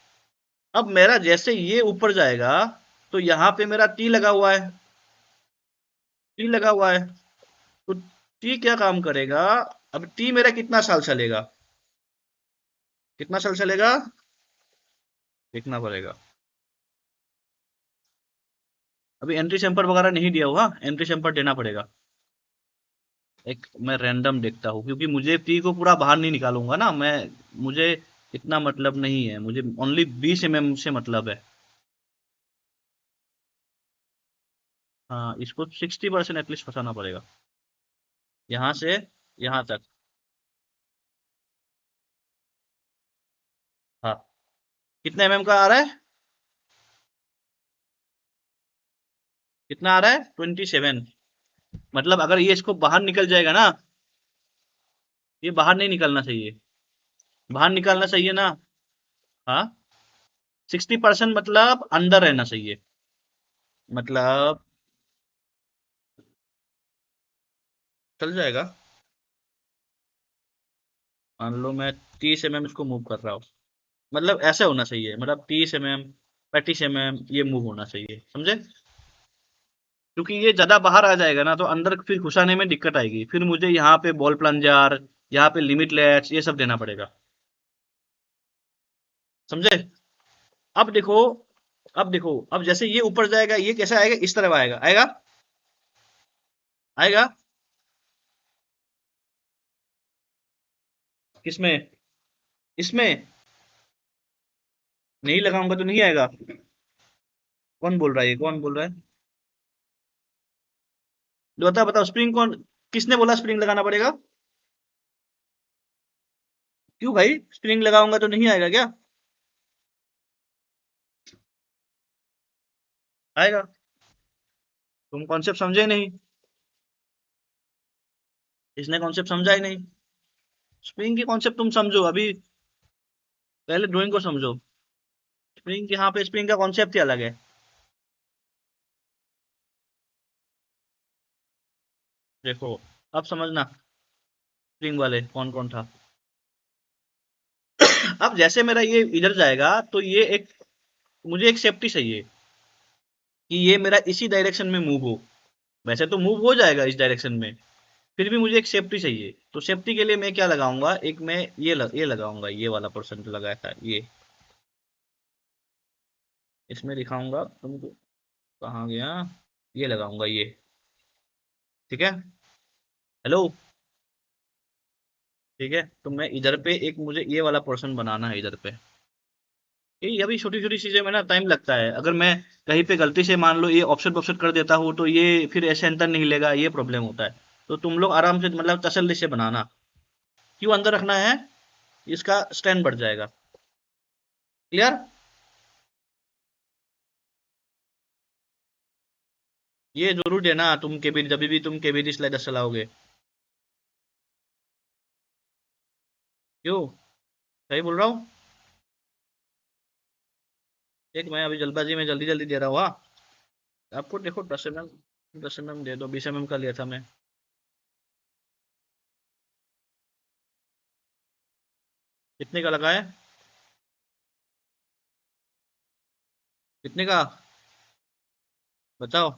अब मेरा जैसे ये ऊपर जाएगा, तो यहाँ पे मेरा टी लगा हुआ है। टी लगा हुआ है, तो टी क्या काम करेगा? अब टी मेरा कितना साल चलेगा? कितना साल चलेगा देखना पड़ेगा। अभी एंट्री सैंपल वगैरह नहीं दिया हुआ, एंट्री सैंपल देना पड़ेगा। एक मैं रैंडम देखता हूँ, क्योंकि मुझे टी को पूरा बाहर नहीं निकालूंगा ना मैं। मुझे इतना मतलब नहीं है, मुझे ओनली 20 mm से मतलब है। हाँ, इसको 60% एटलीस्ट फंसाना पड़ेगा, यहाँ से यहाँ तक। हाँ। कितने का आ रहा है? कितना आ रहा है? 27। मतलब अगर ये इसको बाहर निकल जाएगा ना, ये बाहर नहीं निकलना चाहिए। बाहर निकालना चाहिए ना। हाँ। 60% मतलब अंदर रहना चाहिए। मतलब चल जाएगा। मान लो मैं 30 mm इसको मूव कर रहा हूँ, मतलब ऐसे होना चाहिए, मतलब 30 mm 35 mm ये मूव होना चाहिए, समझे? क्योंकि ये ज्यादा बाहर आ जाएगा ना, तो अंदर फिर घुसाने में दिक्कत आएगी, फिर मुझे यहाँ पे बॉल प्लंजर, यहाँ पे लिमिट लैच, ये सब देना पड़ेगा। समझे? अब देखो, अब जैसे ये ऊपर जाएगा, ये कैसे आएगा? इस तरफ आएगा, आएगा, आएगा। किसमें? इसमें नहीं लगाऊंगा तो नहीं आएगा। कौन बोल रहा है? ये कौन बोल रहा है? जो बता बताओ, स्प्रिंग कौन? किसने बोला स्प्रिंग लगाना पड़ेगा? क्यों भाई, स्प्रिंग लगाऊंगा तो नहीं आएगा क्या? आएगा। तुम कॉन्सेप्ट समझे नहीं। इसने कॉन्सेप्ट समझा ही नहीं। स्प्रिंग की कॉन्सेप्ट तुम समझो अभी, पहले ड्राइंग को समझो। स्प्रिंग के, यहाँ पे स्प्रिंग का कॉन्सेप्ट ही अलग है। देखो, अब समझना स्प्रिंग वाले कौन कौन था। अब जैसे मेरा ये इधर जाएगा, तो ये एक, मुझे एक सेफ्टी चाहिए कि ये मेरा इसी डायरेक्शन में मूव हो। वैसे तो मूव हो जाएगा इस डायरेक्शन में, फिर भी मुझे एक सेफ्टी चाहिए। तो सेफ्टी के लिए मैं क्या लगाऊंगा? एक मैं ये लगाऊंगा, ये वाला पर्सन जो लगाया था ये। इसमें दिखाऊंगा तुमको। कहाँ गया? ये लगाऊंगा ये। ठीक है। हेलो। ठीक है, तो मैं इधर पे एक, मुझे ये वाला पोर्शन बनाना है इधर पे। ये अभी छोटी छोटी चीजें में ना टाइम लगता है। अगर मैं कहीं पे गलती से मान लो ये ऑप्शन ऑप्शन कर देता हूँ, तो ये फिर ऐसे अंदर नहीं लेगा, ये प्रॉब्लम होता है। तो तुम लोग आराम से, मतलब तसल्ली से बनाना। क्यों अंदर रखना है? इसका स्टैंड बढ़ जाएगा। क्लियर? ये जरूर देना तुम के भी, जब भी तुम के भी स्लाइडर चलाओगे। क्यों? सही बोल रहा हूँ? एक मैं अभी जल्दबाजी में जल्दी जल्दी दे रहा हूँ, हाँ। आपको देखो 10 mm, 10 mm दे दो, 20 mm का लिया था मैं। कितने का लगा है? कितने का? बताओ।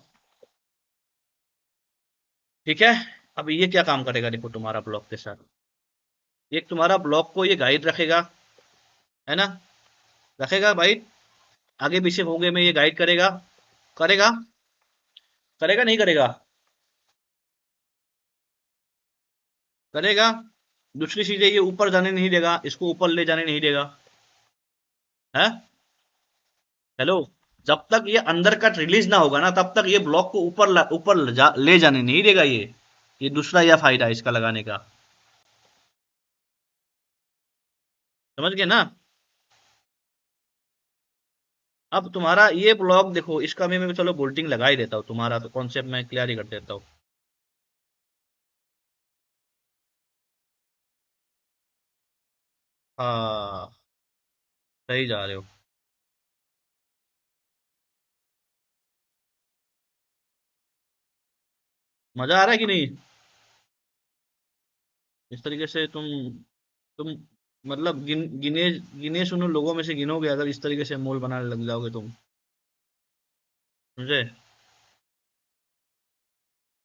ठीक है। अब ये क्या काम करेगा देखो तुम्हारा ब्लॉक के साथ। एक तुम्हारा ब्लॉक को ये गाइड रखेगा, है ना? रखेगा भाई। आगे पीछे होंगे में ये गाइड करेगा। करेगा? करेगा नहीं करेगा? करेगा। दूसरी चीजें, ये ऊपर जाने नहीं देगा, इसको ऊपर ले जाने नहीं देगा। है? हेलो। जब तक ये अंदर कट रिलीज ना होगा ना, तब तक ये ब्लॉक को ऊपर ले जाने नहीं देगा। ये दूसरा यह फायदा है इसका लगाने का। समझ गए ना? अब तुम्हारा ये ब्लॉक देखो, इसका भी मैं चलो बोल्टिंग लगा ही देता हूँ, तुम्हारा तो कॉन्सेप्ट मैं क्लियर ही कर देता हूँ। हाँ, सही जा रहे हो। मजा आ रहा है कि नहीं? इस तरीके से तुम मतलब गिने गिने सुनो लोगों में से गिनोगे, अगर इस तरीके से मोल बनाने लग जाओगे तुम। समझे?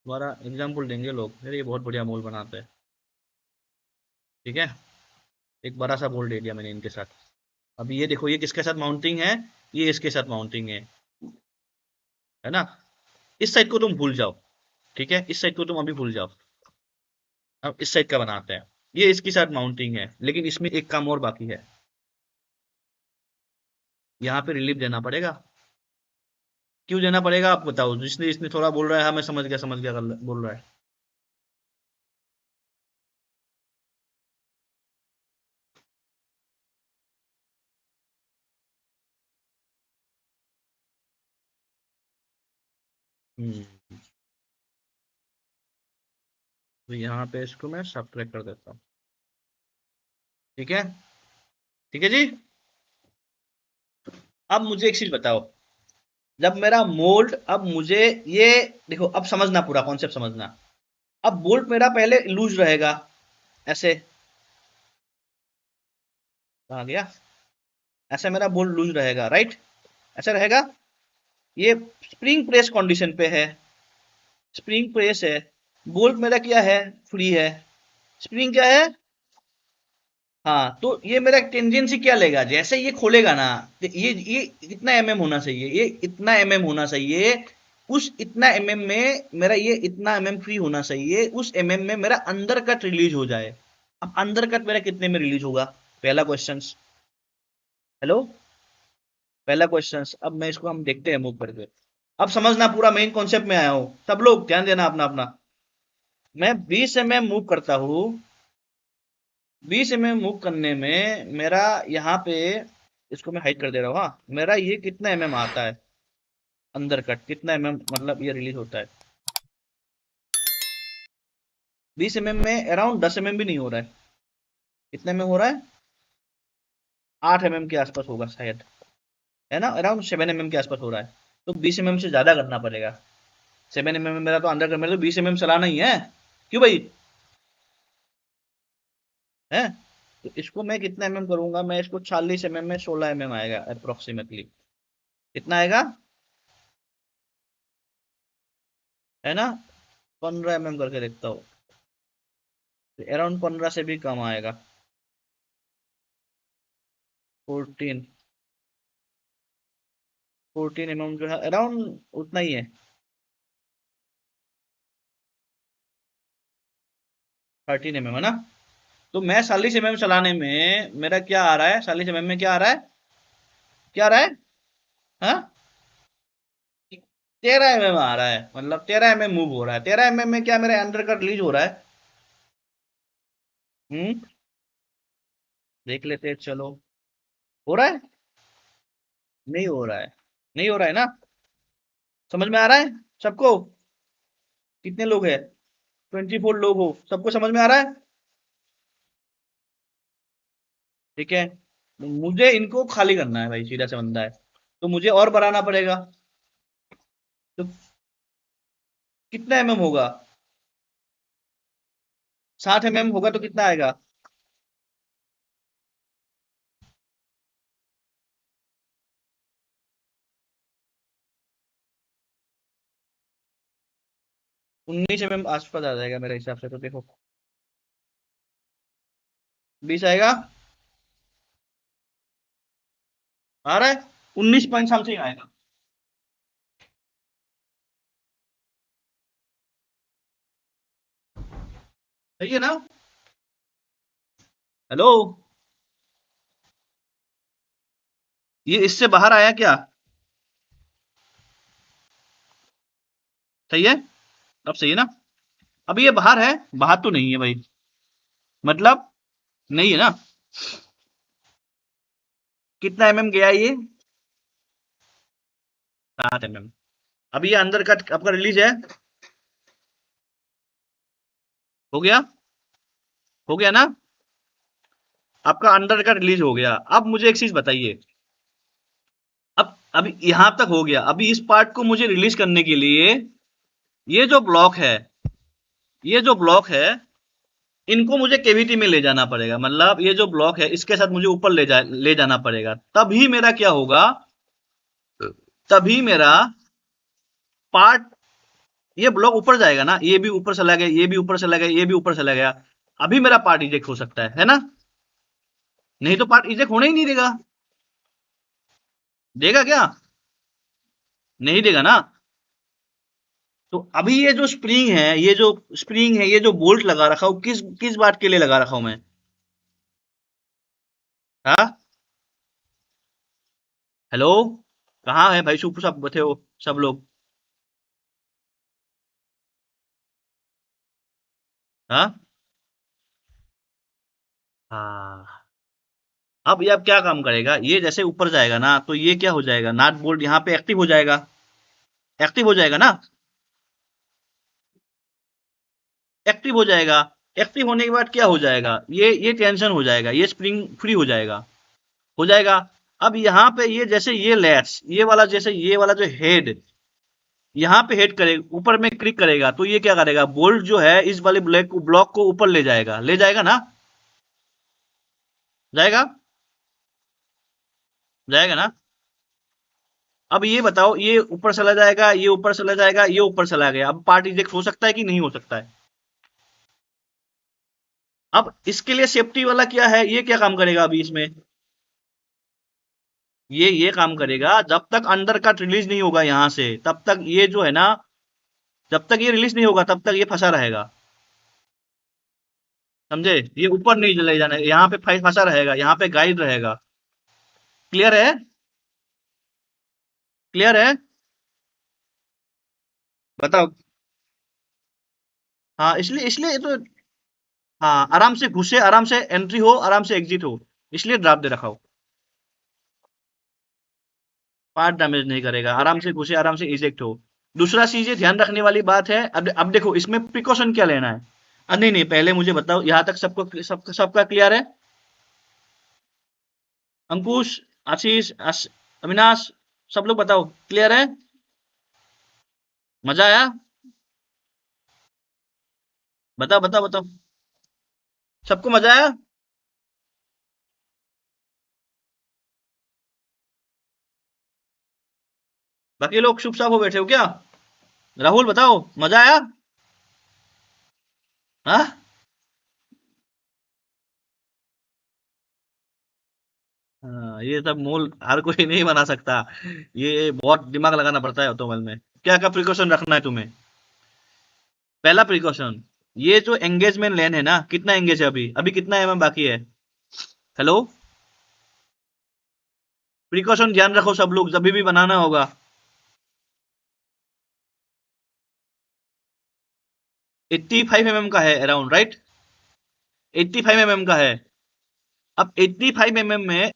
तुम्हारा एग्जाम्पल देंगे लोग, अरे ये बहुत बढ़िया मोल बनाते हैं। ठीक है, एक बड़ा सा बोल दे दिया मैंने इनके साथ। अभी ये देखो, ये किसके साथ माउंटिंग है? ये इसके साथ माउंटिंग है ना? इस साइड को तुम भूल जाओ। ठीक है, इस साइड को तुम अभी भूल जाओ। अब इस साइड का बनाते हैं। ये इसके साथ माउंटिंग है, लेकिन इसमें एक काम और बाकी है। यहाँ पे रिलीफ देना पड़ेगा। क्यों देना पड़ेगा आप बताओ? जिसने इसने थोड़ा बोल रहा है, हाँ मैं समझ गया बोल रहा है। हम्म, तो यहाँ पे इसको मैं सब्ट्रैक्ट कर देता हूँ। ठीक है, ठीक है जी। अब मुझे एक चीज बताओ, जब मेरा मोल्ड, अब मुझे ये देखो, अब समझना, पूरा कॉन्सेप्ट समझना। अब बोल्ट मेरा पहले लूज रहेगा, ऐसे। कहाँ गया? ऐसे मेरा बोल्ट लूज रहेगा, राइट? ऐसा रहेगा। ये स्प्रिंग प्रेस कंडीशन पे है, स्प्रिंग प्रेस है। बोल्ट मेरा क्या है? फ्री है। स्प्रिंग क्या है? हाँ, तो ये मेरा टेंजेंसी क्या लेगा, जैसे ये खोलेगा ना, तो ये इतना एमएम होना चाहिए, ये इतना एमएम होना चाहिए। उस इतना एमएम में मेरा ये इतना एमएम फ्री होना चाहिए, उस एमएम में मेरा अंदर कट रिलीज हो जाए। अब अंदर कट मेरा कितने में रिलीज होगा? पहला क्वेश्चन। हेलो, पहला क्वेश्चन। अब मैं इसको हम देखते हैं मूव करके। अब समझना, पूरा मेन कॉन्सेप्ट में आया हूं, सब लोग ध्यान देना अपना अपना। मैं 20 mm मूव करता हूं। 20 mm मूव करने में मेरा यहाँ पे, इसको मैं हाइड कर दे रहा हूँ, हाँ, मेरा ये कितना एमएम आता है? अंदर कट कितना एमएम मतलब ये रिलीज होता है? 20 mm में अराउंड 10 mm भी नहीं हो रहा है। कितने में हो रहा है? 8 mm के आसपास होगा शायद, है ना? अराउंड 7 mm के आसपास हो रहा है। तो 20 mm से ज्यादा करना पड़ेगा। 7 mm में मेरा तो अंदर कर, मेरा तो 20 mm चलाना ही है। क्यों भाई? है। तो इसको मैं कितना एमएम करूंगा? मैं इसको 40 mm में 16 mm आएगा अप्रोक्सीमेटली। कितना आएगा? है ना? 15 mm करके देखता हूँ, अराउंड 15 से भी कम आएगा। 14। 14 mm जो है अराउंड उतना ही है। 13 mm है ना? तो मैं 40 mm चलाने में मेरा क्या आ रहा है? 40 mm में क्या आ रहा है? क्या आ रहा है? हाँ, 13 mm आ रहा है, मतलब 13 mm मूव हो रहा है। 13 mm में क्या मेरा अंडर कट रिलीज हो रहा है? हम्म, देख लेते हैं चलो। हो रहा है? नहीं हो रहा है। नहीं हो रहा है ना? समझ में आ रहा है सबको? कितने लोग हैं? 24 लोग हो, सबको समझ में आ रहा है? ठीक है, मुझे इनको खाली करना है भाई, सीधा सा बंदा है। तो मुझे और बढ़ाना पड़ेगा। तो कितना एमएम होगा? 60 mm होगा तो कितना आएगा? 19 mm आसपास आ जाएगा मेरे हिसाब से, तो देखो 20 आएगा। आ रहा है? 19 पॉइंट समथिंग आएगा। सही है ना? हेलो, ये इससे बाहर आया क्या? सही है? अब सही है ना? अब ये बाहर है, बाहर तो नहीं है भाई, मतलब नहीं है ना। कितना गया ये? 7 अब ये अंदर कट आपका रिलीज है, हो गया, हो गया ना? आपका अंडर का रिलीज हो गया। अब मुझे एक चीज बताइए, अब अभी यहां तक हो गया, अभी इस पार्ट को मुझे रिलीज करने के लिए ये जो ब्लॉक है, ये जो ब्लॉक है, इनको मुझे केविटी में ले जाना पड़ेगा, मतलब ये जो ब्लॉक है इसके साथ मुझे ऊपर ले जाना पड़ेगा, तभी मेरा क्या होगा, तभी मेरा पार्ट, ये ब्लॉक ऊपर जाएगा ना, ये भी ऊपर चला गया, ये भी ऊपर चला गया, ये भी ऊपर चला गया, अभी मेरा पार्ट इजेक्ट हो सकता है ना? नहीं तो पार्ट इजेक्ट होने ही नहीं देगा। देगा क्या? नहीं देगा ना। तो अभी ये जो स्प्रिंग है, ये जो स्प्रिंग है, ये जो बोल्ट लगा रखा हूं, किस किस बात के लिए लगा रखा हूं मैं? हाँ, हेलो, कहाँ है भाई? शुभ सब बैठे हो सब लोग? हाँ, हाँ। अब ये अब क्या काम करेगा, ये जैसे ऊपर जाएगा ना, तो ये क्या हो जाएगा, नाट बोल्ट यहाँ पे एक्टिव हो जाएगा, एक्टिव हो जाएगा ना, एक्टिव हो जाएगा। एक्टिव होने के बाद क्या हो जाएगा, ये टेंशन हो जाएगा, ये स्प्रिंग फ्री हो जाएगा, हो जाएगा। अब यहाँ पे ये जैसे ये लैट्स, ये वाला जैसे ये वाला जो हेड यहाँ पे हेड करे, ऊपर में क्लिक करेगा, तो ये क्या करेगा, बोल्ट जो है इस वाले ब्लॉक को ऊपर ले जाएगा ना, जाएगा, जाएगा ना। अब ये बताओ, ये ऊपर चला जाएगा, ये ऊपर चला जाएगा, ये ऊपर चला गया, अब पार्ट इजेक्ट हो सकता है कि नहीं हो सकता है? अब इसके लिए सेफ्टी वाला क्या है, ये क्या काम करेगा अभी इसमें, ये काम करेगा जब तक अंडर कट रिलीज नहीं होगा यहां से, तब तक ये जो है ना, जब तक ये रिलीज नहीं होगा तब तक ये फंसा रहेगा, समझे? ये ऊपर नहीं ले जाना, यहाँ पे फंसा रहेगा, यहाँ पे गाइड रहेगा। क्लियर है? क्लियर है? बताओ। हाँ, इसलिए इसलिए तो, हाँ, आराम से घुसे, आराम से एंट्री हो, आराम से एग्जिट हो, इसलिए ड्राफ्ट दे रखा हो। पार्ट डैमेज नहीं करेगा, आराम से घुसे, आराम से इजेक्ट हो। दूसरा चीज ये ध्यान रखने वाली बात है, अब देखो इसमें प्रिकॉशन क्या लेना है। नहीं नहीं, पहले मुझे बताओ, यहाँ तक सबका क्लियर है? अंकुश, आशीष, अविनाश, सब लोग बताओ, क्लियर है? मजा आया? बताओ बताओ बताओ, सबको मजा आया? बाकी लोग चुपचाप हो बैठे हो क्या? राहुल बताओ, मजा आया? हाँ, हाँ, ये सब मोल हर कोई नहीं बना सकता, ये बहुत दिमाग लगाना पड़ता है ऑटोमोबाइल में। क्या क्या प्रिकॉशन रखना है तुम्हें? पहला प्रिकॉशन, ये जो एंगेजमेंट लेन है ना, कितना एंगेज है अभी, अभी कितना बाकी है? हेलो, प्रिकॉशन ध्यान रखो सब लोग, जब भी बनाना होगा। 85 का है अराउंड, राइट? 85 का है। अब 85 में,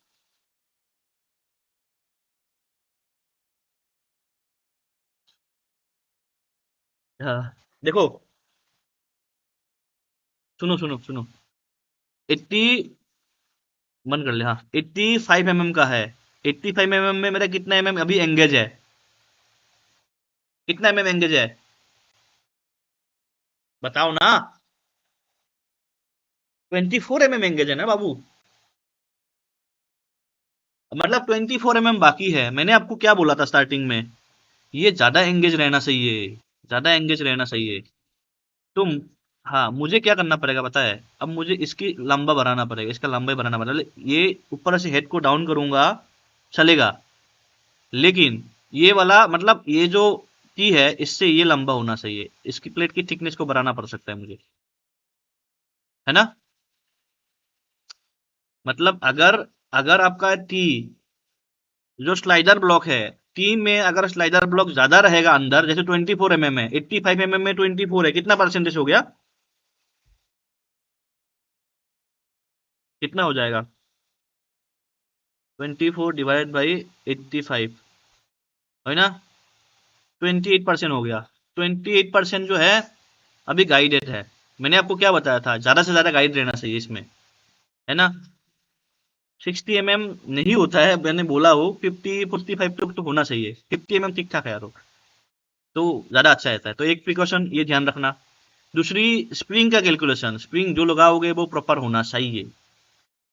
हाँ, देखो, सुनो सुनो सुनो, 80, मन कर ले, हाँ, 85 का है। 85 में मेरा कितना अभी एंगेज है, कितना एंगेज है, बताओ ना। 24 एंगेज है ना बाबू, मतलब 24 बाकी है। मैंने आपको क्या बोला था स्टार्टिंग में, ये ज्यादा एंगेज रहना चाहिए, ज्यादा एंगेज रहना चाहिए। तो हाँ, मुझे क्या करना पड़ेगा पता है, अब मुझे इसकी लंबा बढ़ाना पड़ेगा, इसका लंबा बढ़ाना पड़ेगा, ये ऊपर से हेड को डाउन करूंगा, चलेगा, लेकिन ये वाला मतलब ये जो की है, इससे ये लंबा होना चाहिए, इसकी प्लेट की थिकनेस को बढ़ाना पड़ सकता है मुझे, है ना? मतलब अगर अगर आपका टी जो स्लाइडर ब्लॉक है, कि में अगर स्लाइडर ब्लॉक ज्यादा रहेगा अंदर, जैसे 24 mm है, 85 mm में 24 है, कितना परसेंटेज हो गया, कितना हो जाएगा, 24 डिवाइड बाई 85, है ना, 28% हो गया। 28% जो है अभी गाइडेड है। मैंने आपको क्या बताया था, ज्यादा से ज्यादा गाइड रहना चाहिए इसमें, है ना। 60 mm नहीं होता है, मैंने बोला हो 50-45 तक तो होना चाहिए, 50 mm ठीक ठाक है यार, तो ज्यादा अच्छा रहता है। तो एक प्रिकॉशन ये ध्यान रखना। दूसरी, स्प्रिंग का कैलकुलेशन, स्प्रिंग जो लगाओगे वो प्रॉपर होना चाहिए।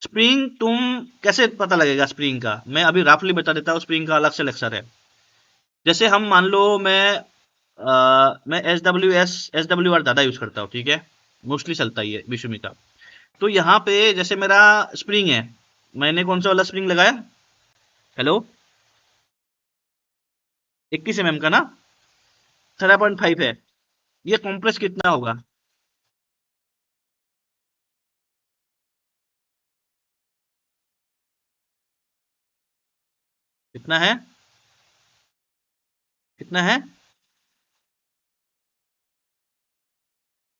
स्प्रिंग तुम कैसे पता लगेगा स्प्रिंग का, मैं अभी रफली बता देता हूँ, स्प्रिंग का अलग से लेक्चर है। जैसे हम मान लो मैं एस डब्ल्यू आर ज़्यादा यूज करता हूँ, ठीक है, मोस्टली चलता ही है विषुमी का। तो यहाँ पे जैसे मेरा स्प्रिंग है, मैंने कौन सा वाला स्प्रिंग लगाया, हेलो, 21 mm का ना, 13.5 है, ये कॉम्प्रेस कितना होगा, कितना है, कितना है,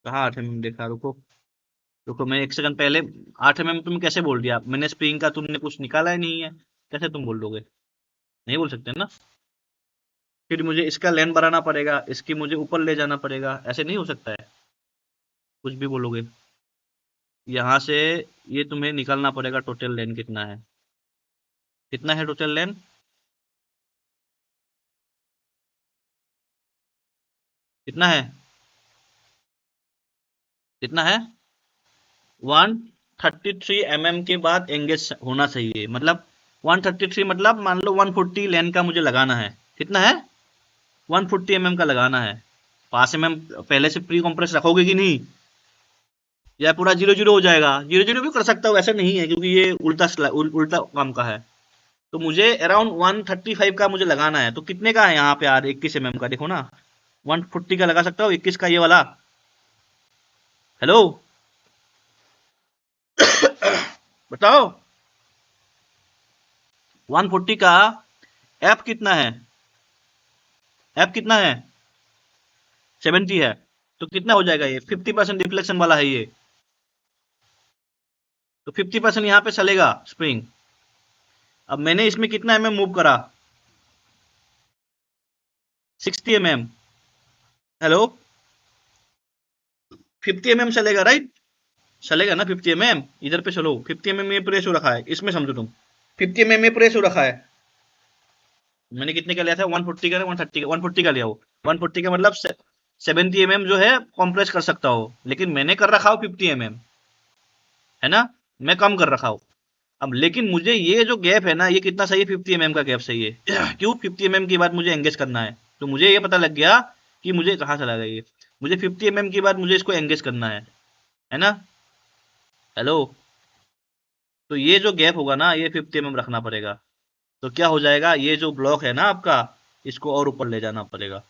कहाँ 8 mm देखा, रुको, रुको मैं एक सेकंड पहले, 8 mm तुम कैसे बोल दिया, मैंने स्प्रिंग का तुमने कुछ निकाला ही नहीं है, कैसे तुम बोल दोगे, नहीं बोल सकते ना। फिर मुझे इसका लेंथ बढ़ाना पड़ेगा, इसकी मुझे ऊपर ले जाना पड़ेगा, ऐसे नहीं हो सकता है, कुछ भी बोलोगे। यहाँ से ये तुम्हें निकालना पड़ेगा टोटल लेंथ कितना है, कितना है टोटल लेंथ, कितना है, कितना है, 133 mm के बाद एंगेज होना चाहिए, मतलब 133 मतलब मान लो 140 लेंथ का मुझे लगाना है, कितना है, 140 mm का लगाना है। 5 mm पहले से प्री कॉम्प्रेस रखोगे कि नहीं, या पूरा 0-0 हो जाएगा, 0-0 भी कर सकता हूँ, ऐसा नहीं है, क्योंकि ये उल्टा काम का है। तो मुझे अराउंड 135 का मुझे लगाना है, तो कितने का है यहाँ पे यार, 21 mm का देखो ना, 140 का लगा सकता हूँ, 21 का ये वाला, हेलो, बताओ, 140 का एफ कितना है, एफ कितना है, 70 है, तो कितना हो जाएगा, ये 50% डिफ्लेक्शन वाला है ये, तो 50% यहाँ पे चलेगा स्प्रिंग। अब मैंने इसमें कितना mm मूव करा, 60 mm, हेलो, 50 mm चलेगा राइट, चलेगा ना 50 mm, इधर पे चलो, 50 mm ये प्रेस हो रखा है, इसमें समझो तुम, 50 mm ये प्रेस हो रखा है, मैंने कितने का लिया था, 140 का, 130 का, 140 का लिया हो, 140 का मतलब 70 mm जो है कॉम्प्रेस कर सकता हो, लेकिन मैंने कर रखा हो 50 mm, है ना, मैं कम कर रखा हूँ। अब लेकिन मुझे ये जो गैप है ना, ये कितना सही है, 50 mm का गैप सही है। क्यों, 50 mm की बात मुझे एंगेज करना है, तो मुझे ये पता लग गया कि मुझे कहाँ चला गया ये, मुझे 50 mm की बात मुझे इसको एंगेज करना है ना, हेलो। तो ये जो गैप होगा ना, ये 50 mm रखना पड़ेगा, तो क्या हो जाएगा, ये जो ब्लॉक है ना आपका, इसको और ऊपर ले जाना पड़ेगा,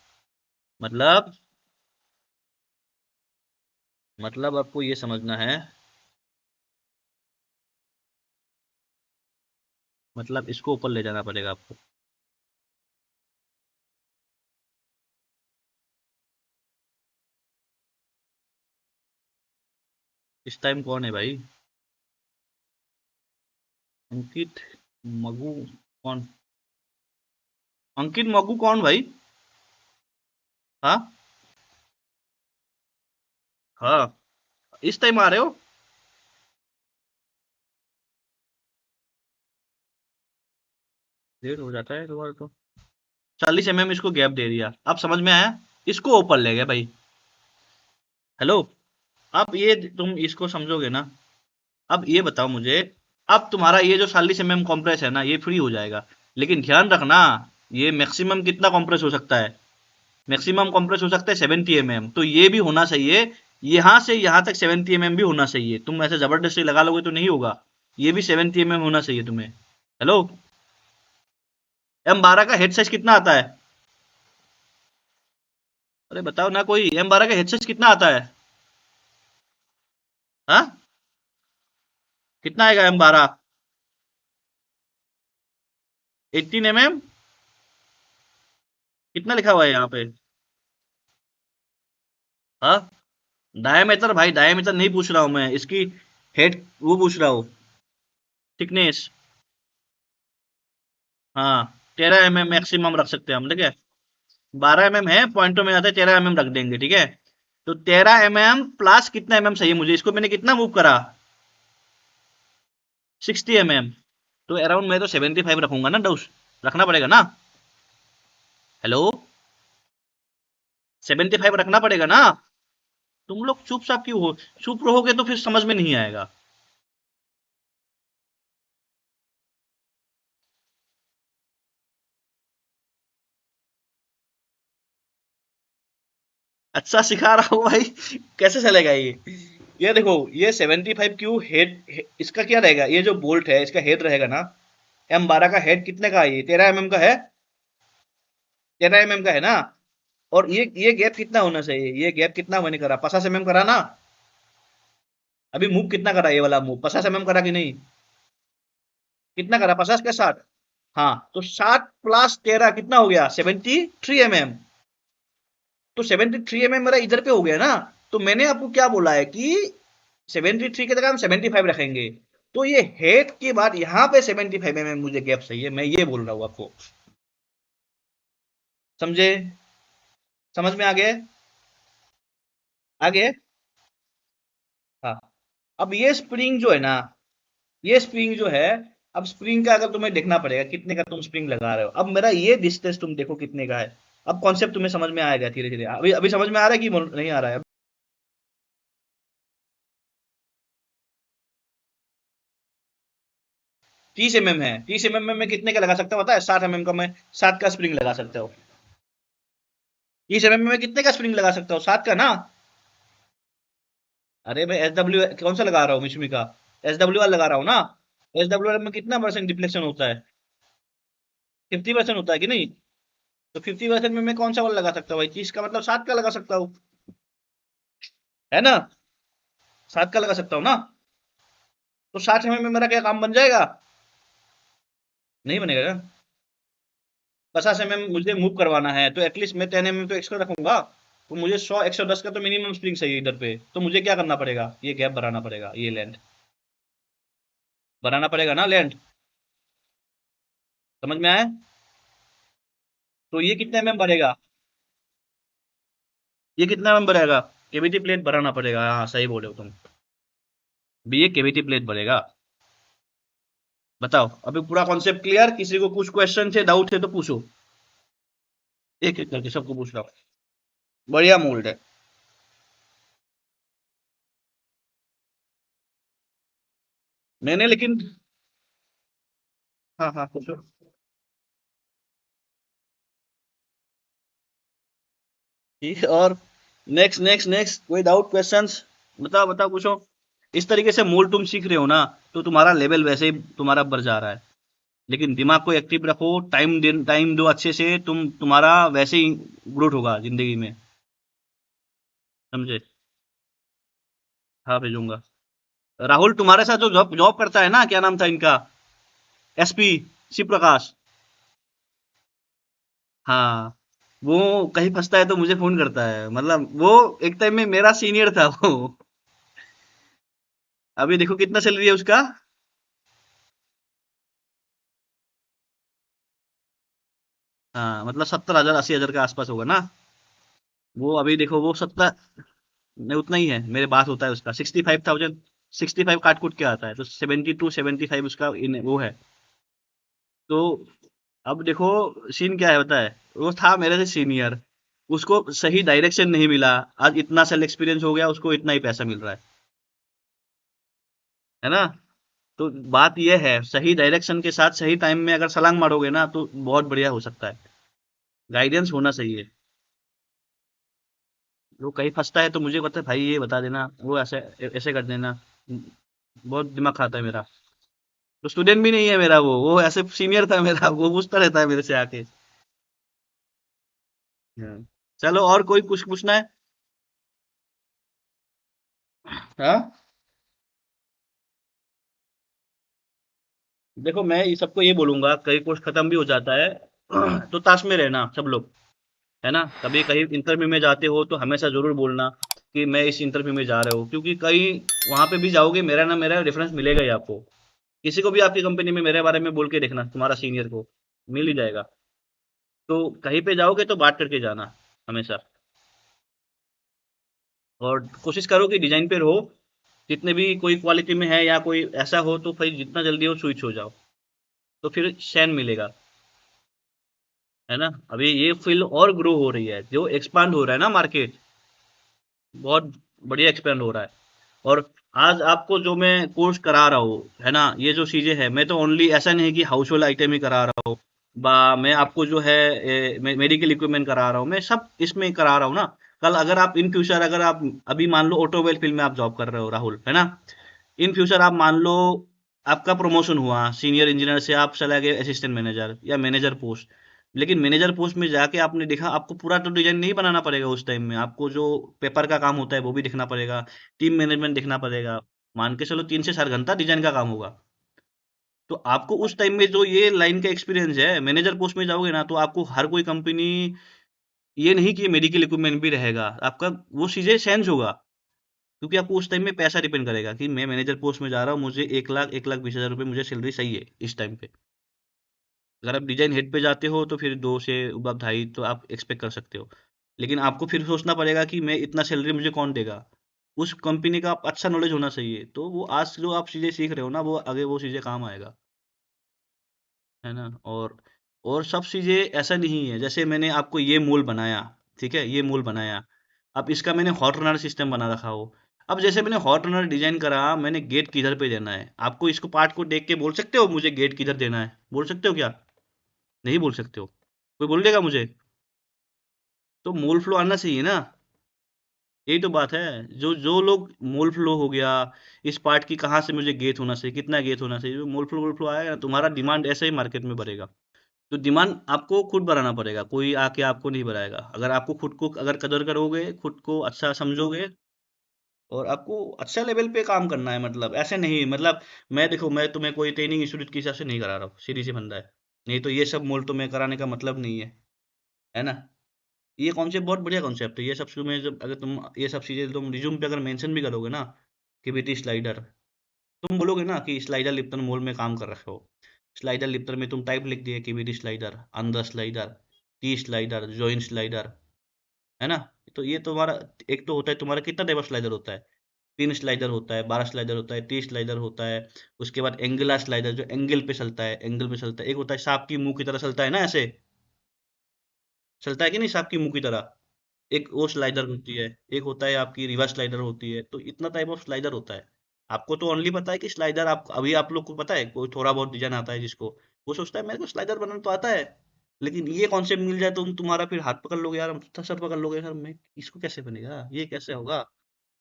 मतलब आपको ये समझना है, मतलब इसको ऊपर ले जाना पड़ेगा आपको। इस टाइम कौन है भाई, अंकित मगू, कौन, अंकित मगू कौन भाई, हाँ, हाँ, इस टाइम आ रहे हो, देर हो जाता है तुम्हारा तो, 40 mm इसको गैप दे दिया, अब समझ में आया, इसको ऊपर ले गए भाई, हेलो। अब ये तुम इसको समझोगे ना, अब ये बताओ मुझे, अब तुम्हारा ये जो 40 mm कॉम्प्रेस है ना, ये फ्री हो जाएगा, लेकिन ध्यान रखना, ये मैक्सिमम कितना कॉम्प्रेस हो सकता है, मैक्सिमम कॉम्प्रेस हो सकता है 70 mm, तो ये भी होना चाहिए, यहाँ से यहाँ तक 70 mm भी होना चाहिए, तुम ऐसे जबरदस्ती लगा लोगे तो नहीं होगा, ये भी 70 mm होना चाहिए तुम्हें, हेलो। M12 का हेड साइज कितना आता है, अरे बताओ ना कोई, M12 का हेड साइज कितना आता है, हाँ, कितना आएगा M12, 18 mm, कितना लिखा हुआ है यहाँ पे? हाँ, डायमीटर भाई, डायमीटर नहीं पूछ रहा हूँ मैं, इसकी हेड वो पूछ रहा हूँ, थिकनेस। हाँ, 13 mm मैक्सिमम रख सकते हैं हम, ठीक है। 12 mm है, पॉइंटों में आता है, 13 mm रख देंगे, ठीक है। तो 13 mm प्लस कितना चाहिए मुझे, इसको मैंने कितना मूव करा, 60 mm। तो अराउंड मैं तो 75 रखूंगा ना डोस, रखना पड़ेगा ना। हेलो, 75 रखना पड़ेगा ना। तुम लोग चुपचाप क्यों हो? चुप रहोगे तो फिर समझ में नहीं आएगा। अच्छा सिखा रहा हूँ भाई, कैसे चलेगा ये देखो, ये 75 क्यू हेड, इसका क्या रहेगा, ये जो बोल्ट है इसका हेड रहेगा ना, M12 का हेड कितने का है, ये 13 mm का है, 13 mm का है ना। और ये गैप कितना होना चाहिए, ये गैप कितना मैंने करा, 50 mm करा ना। अभी मूव कितना करा, ये वाला मूव 50 mm करा कि नहीं, कितना करा, 50 का 60। हाँ, तो 60 प्लस 13 कितना हो गया, 73 mm। तो 73 मेरा इधर पे हो गया ना। तो मैंने आपको क्या बोला है कि 73 की जगह हम 75 रखेंगे। तो ये हेड के बाद यहाँ पे 75 मुझे गैप चाहिए, मैं ये बोल रहा हूँ आपको। समझे? समझ में आ गए? आगे। हाँ, अब ये स्प्रिंग जो है ना, ये स्प्रिंग जो है, अब स्प्रिंग का अगर तुम्हें देखना पड़ेगा कितने का तुम स्प्रिंग लगा रहे हो। अब मेरा ये डिस्टेंस तुम देखो कितने का है। अब कॉन्सेप्ट तुम्हें समझ में आएगा धीरे धीरे। अभी अभी समझ में आ रहा है कि नहीं आ रहा है? 30 mm है, 30 mm में मैं कितने का लगा सकता हूँ पता है, 60 mm का मैं 7 का स्प्रिंग लगा सकता हूँ। 30 mm में कितने का स्प्रिंग लगा सकता हूँ, 7 का ना। अरे मैं SW कौन सा लगा रहा हूँ, मिशमी का SW लगा रहा हूँ ना। SW में कितना परसेंट डिफ्लेक्शन होता है, 50% होता है कि नहीं। तो 50% में मैं कौन सा वाला लगा सकता हूँ भाई, 30 का मतलब 7 का लगा सकता हूँ, है ना। 7 का लगा सकता हूँ ना। तो 60 mm में मेरा क्या काम बन जाएगा, नहीं बनेगा ना। 50 mm मुझे मूव करवाना है तो एटलीस्ट मैं 10 mm तो एक्स्ट्रा रखूंगा। तो मुझे 100 110 का तो मिनिमम स्प्रिंग चाहिए इधर पे। तो मुझे क्या करना पड़ेगा, ये गैप बढ़ाना पड़ेगा, ये लेंथ बढ़ाना पड़ेगा ना, लेंथ। समझ में आया? तो ये कितने mm बढ़ेगा, ये कितना mm बढ़ेगा, केवीटी प्लेट बढ़ाना पड़ेगा, हाँ सही बोले हो तुम। भी ये केवीटी प्लेट बढ़ेगा। बताओ, अभी पूरा कॉन्सेप्ट क्लियर, किसी को कुछ क्वेश्चन है, डाउट है तो पूछो, एक एक करके सबको पूछ रहा हूँ। बढ़िया मोल्ड है। मैंने लेकिन, हाँ हाँ पूछो। ठीक है, और नेक्स्ट नेक्स्ट नेक्स्ट कोई डाउट क्वेश्चंस, बताओ बताओ पूछो। इस तरीके से मोल्ड तुम सीख रहे हो ना, तो तुम्हारा लेवल वैसे ही तुम्हारा बढ़ जा रहा है। लेकिन दिमाग को एक्टिव रखो, टाइम दो अच्छे से, तुम्हारा वैसे ही ग्रोथ होगा जिंदगी में। समझे? हाँ भेजूंगा। राहुल तुम्हारे साथ जो जॉब जॉब करता है ना, क्या नाम था इनका, SP, शिव प्रकाश। हाँ, वो कहीं फंसता है तो मुझे फोन करता है, मतलब वो एक टाइम में मेरा सीनियर था वो। अभी देखो कितना सैलरी है उसका। हाँ मतलब 70,000 80,000 के आसपास होगा ना। वो अभी देखो वो 70 नहीं, उतना ही है, मेरे बात होता है उसका 65,000, 65 काट कूट के आता है, तो 72 75 उसका वो है। तो अब देखो सीन क्या है पता है, वो था मेरे से सीनियर, उसको सही डायरेक्शन नहीं मिला, आज इतना साल एक्सपीरियंस हो गया, उसको इतना ही पैसा मिल रहा है ना। तो बात ये है, सही डायरेक्शन के साथ सही टाइम में अगर छलांग मारोगे ना तो बहुत बढ़िया हो सकता है। गाइडेंस होना चाहिए। वो कहीं फंसता है तो मुझे बता भाई, ये बता देना, वो ऐसे ऐसे कर देना। बहुत दिमाग खाता है मेरा। तो स्टूडेंट भी नहीं है मेरा, वो ऐसे सीनियर था मेरा, वो पूछता रहता है मेरे से आके। हाँ। चलो, और कोई कुछ पूछना है? हाँ, देखो मैं ये सबको ये बोलूंगा, कहीं कोर्स खत्म भी हो जाता है तो ताश में रहना सब लोग। है ना? कभी कहीं इंटरव्यू में जाते हो तो हमेशा ज़रूर बोलना कि मैं इस इंटरव्यू में जा रहा हूँ, क्योंकि कहीं वहाँ पे भी जाओगे, मेरा ना मेरा रेफरेंस मिलेगा ही आपको। किसी को भी आपकी कंपनी में मेरे बारे में बोल के देखना, तुम्हारा सीनियर को मिल ही जाएगा। तो कहीं पे जाओगे तो बात करके जाना हमेशा, और कोशिश करो कि डिज़ाइन पे रहो। जितने भी कोई क्वालिटी में है या कोई ऐसा हो तो भाई जितना जल्दी हो स्विच हो जाओ, तो फिर चैन मिलेगा, है ना? अभी ये फील्ड और ग्रो हो रही है, जो एक्सपांड हो रहा है ना मार्केट, बहुत बढ़िया एक्सपेंड हो रहा है। और आज आपको जो मैं कोर्स करा रहा हूँ, है ना, ये जो चीज़ें हैं, मैं तो ओनली ऐसा नहीं है कि हाउस होल्ड आइटम ही करा रहा हूँ, बा मैं आपको जो है मेडिकल इक्विपमेंट करा रहा हूँ, मैं सब इसमें करा रहा हूँ ना। कल अगर आप इन फ्यूचर, अगर आप अभी मान लो ऑटोमोबाइल फील्ड में आप जॉब कर रहे हो राहुल, है ना, इन फ्यूचर आप मान लो आपका प्रमोशन हुआ, सीनियर इंजीनियर से आप चला गए असिस्टेंट मैनेजर या मैनेजर पोस्ट, लेकिन मैनेजर पोस्ट में जाके आपने देखा आपको पूरा तो डिजाइन नहीं बनाना पड़ेगा, उस टाइम में आपको जो पेपर का काम होता है वो भी देखना पड़ेगा, टीम मैनेजमेंट देखना पड़ेगा। मान के चलो 3 से 4 घंटा डिजाइन का काम होगा। तो आपको उस टाइम में जो ये लाइन का एक्सपीरियंस है, मैनेजर पोस्ट में जाओगे ना तो आपको हर कोई कंपनी ये नहीं कि मेडिकल इक्विपमेंट भी रहेगा, आपका वो चीजें चेंज होगा, क्योंकि आपको उस टाइम में पैसा डिपेंड करेगा कि मैं मैनेजर पोस्ट में जा रहा हूँ, मुझे 1 लाख 1 लाख 20 हज़ार रुपये मुझे सैलरी चाहिए इस टाइम पे। अगर आप डिजाइन हेड पे जाते हो तो फिर 2 से 2.5 तो आप एक्सपेक्ट कर सकते हो, लेकिन आपको फिर सोचना पड़ेगा कि मैं इतना सैलरी मुझे कौन देगा। उस कंपनी का आप अच्छा नॉलेज होना चाहिए, तो वो आज जो आप चीज़ें सीख रहे हो ना, वो आगे वो चीज़ें काम आएगा, है ना? और सब चीज़ें ऐसा नहीं है, जैसे मैंने आपको ये मोल बनाया, ठीक है, ये मोल बनाया, अब इसका मैंने हॉट रनर सिस्टम बना रखा हो। अब जैसे मैंने हॉट रनर डिजाइन करा, मैंने गेट किधर पे देना है, आपको इसको पार्ट को देख के बोल सकते हो मुझे गेट किधर देना है, बोल सकते हो क्या? नहीं बोल सकते हो? कोई बोल देगा मुझे? तो मोल फ्लो आना चाहिए ना, यही तो बात है। जो जो लोग मोल फ्लो हो गया, इस पार्ट की कहाँ से मुझे गेट होना चाहिए, कितना गेट होना चाहिए, जो मोल फ्लो आएगा ना, तुम्हारा डिमांड ऐसे ही मार्केट में बढ़ेगा। तो डिमांड आपको खुद बढ़ाना पड़ेगा, कोई आके आपको नहीं बढ़ाएगा। अगर आपको खुद को अगर कदर करोगे, खुद को अच्छा समझोगे, और आपको अच्छा लेवल पे काम करना है, मतलब ऐसे नहीं, मतलब मैं देखो, मैं तुम्हें कोई ट्रेनिंग इंस्टीट्यूट के हिसाब से नहीं करा रहा हूँ, सीधी सी फंदा है। नहीं तो ये सब मोल तुम्हें कराने का मतलब नहीं है ना? ये कॉन्सेप्ट बहुत बढ़िया कॉन्सेप्ट है। ये सब में जब अगर तुम ये सब चीज़ें तुम रिज्यूम पे अगर मेंशन भी करोगे ना, कि बेटी स्लाइडर, तुम बोलोगे ना कि स्लाइडर लिप्टन मोल में काम कर रखे हो, स्लाइडर लिप्टन में तुम टाइप लिख दिए कि बेटी स्लाइडर, अंदर slider, T slider, joint slider, है ना? तो ये तुम्हारा एक तो होता है, तुम्हारा कितना टाइप ऑफ स्लाइडर होता है, 3 स्लाइडर होता है, 12 स्लाइडर होता है, 30 स्लाइडर होता है। उसके बाद एंगुलर स्लाइडर जो एंगल पे चलता है, एंगल पे चलता है। एक होता है सांप की मुंह की तरह चलता है ना, ऐसे चलता है कि नहीं, सांप की मुंह की तरह, एक वो स्लाइडर होती है। एक होता है आपकी रिवर्स स्लाइडर होती है। तो इतना टाइप ऑफ स्लाइडर होता है। आपको तो ओनली पता है कि स्लाइडर, आप अभी आप लोग को पता है, कोई थोड़ा बहुत डिजाइन आता है जिसको, वो सोचता है मेरे को स्लाइडर बनाना तो आता है, लेकिन ये कॉन्सेप्ट मिल जाए तो तुम्हारा फिर हाथ पकड़ लोगे यार, सर पकड़ लोगे, सर मैं इसको कैसे बनेगा, ये कैसे होगा।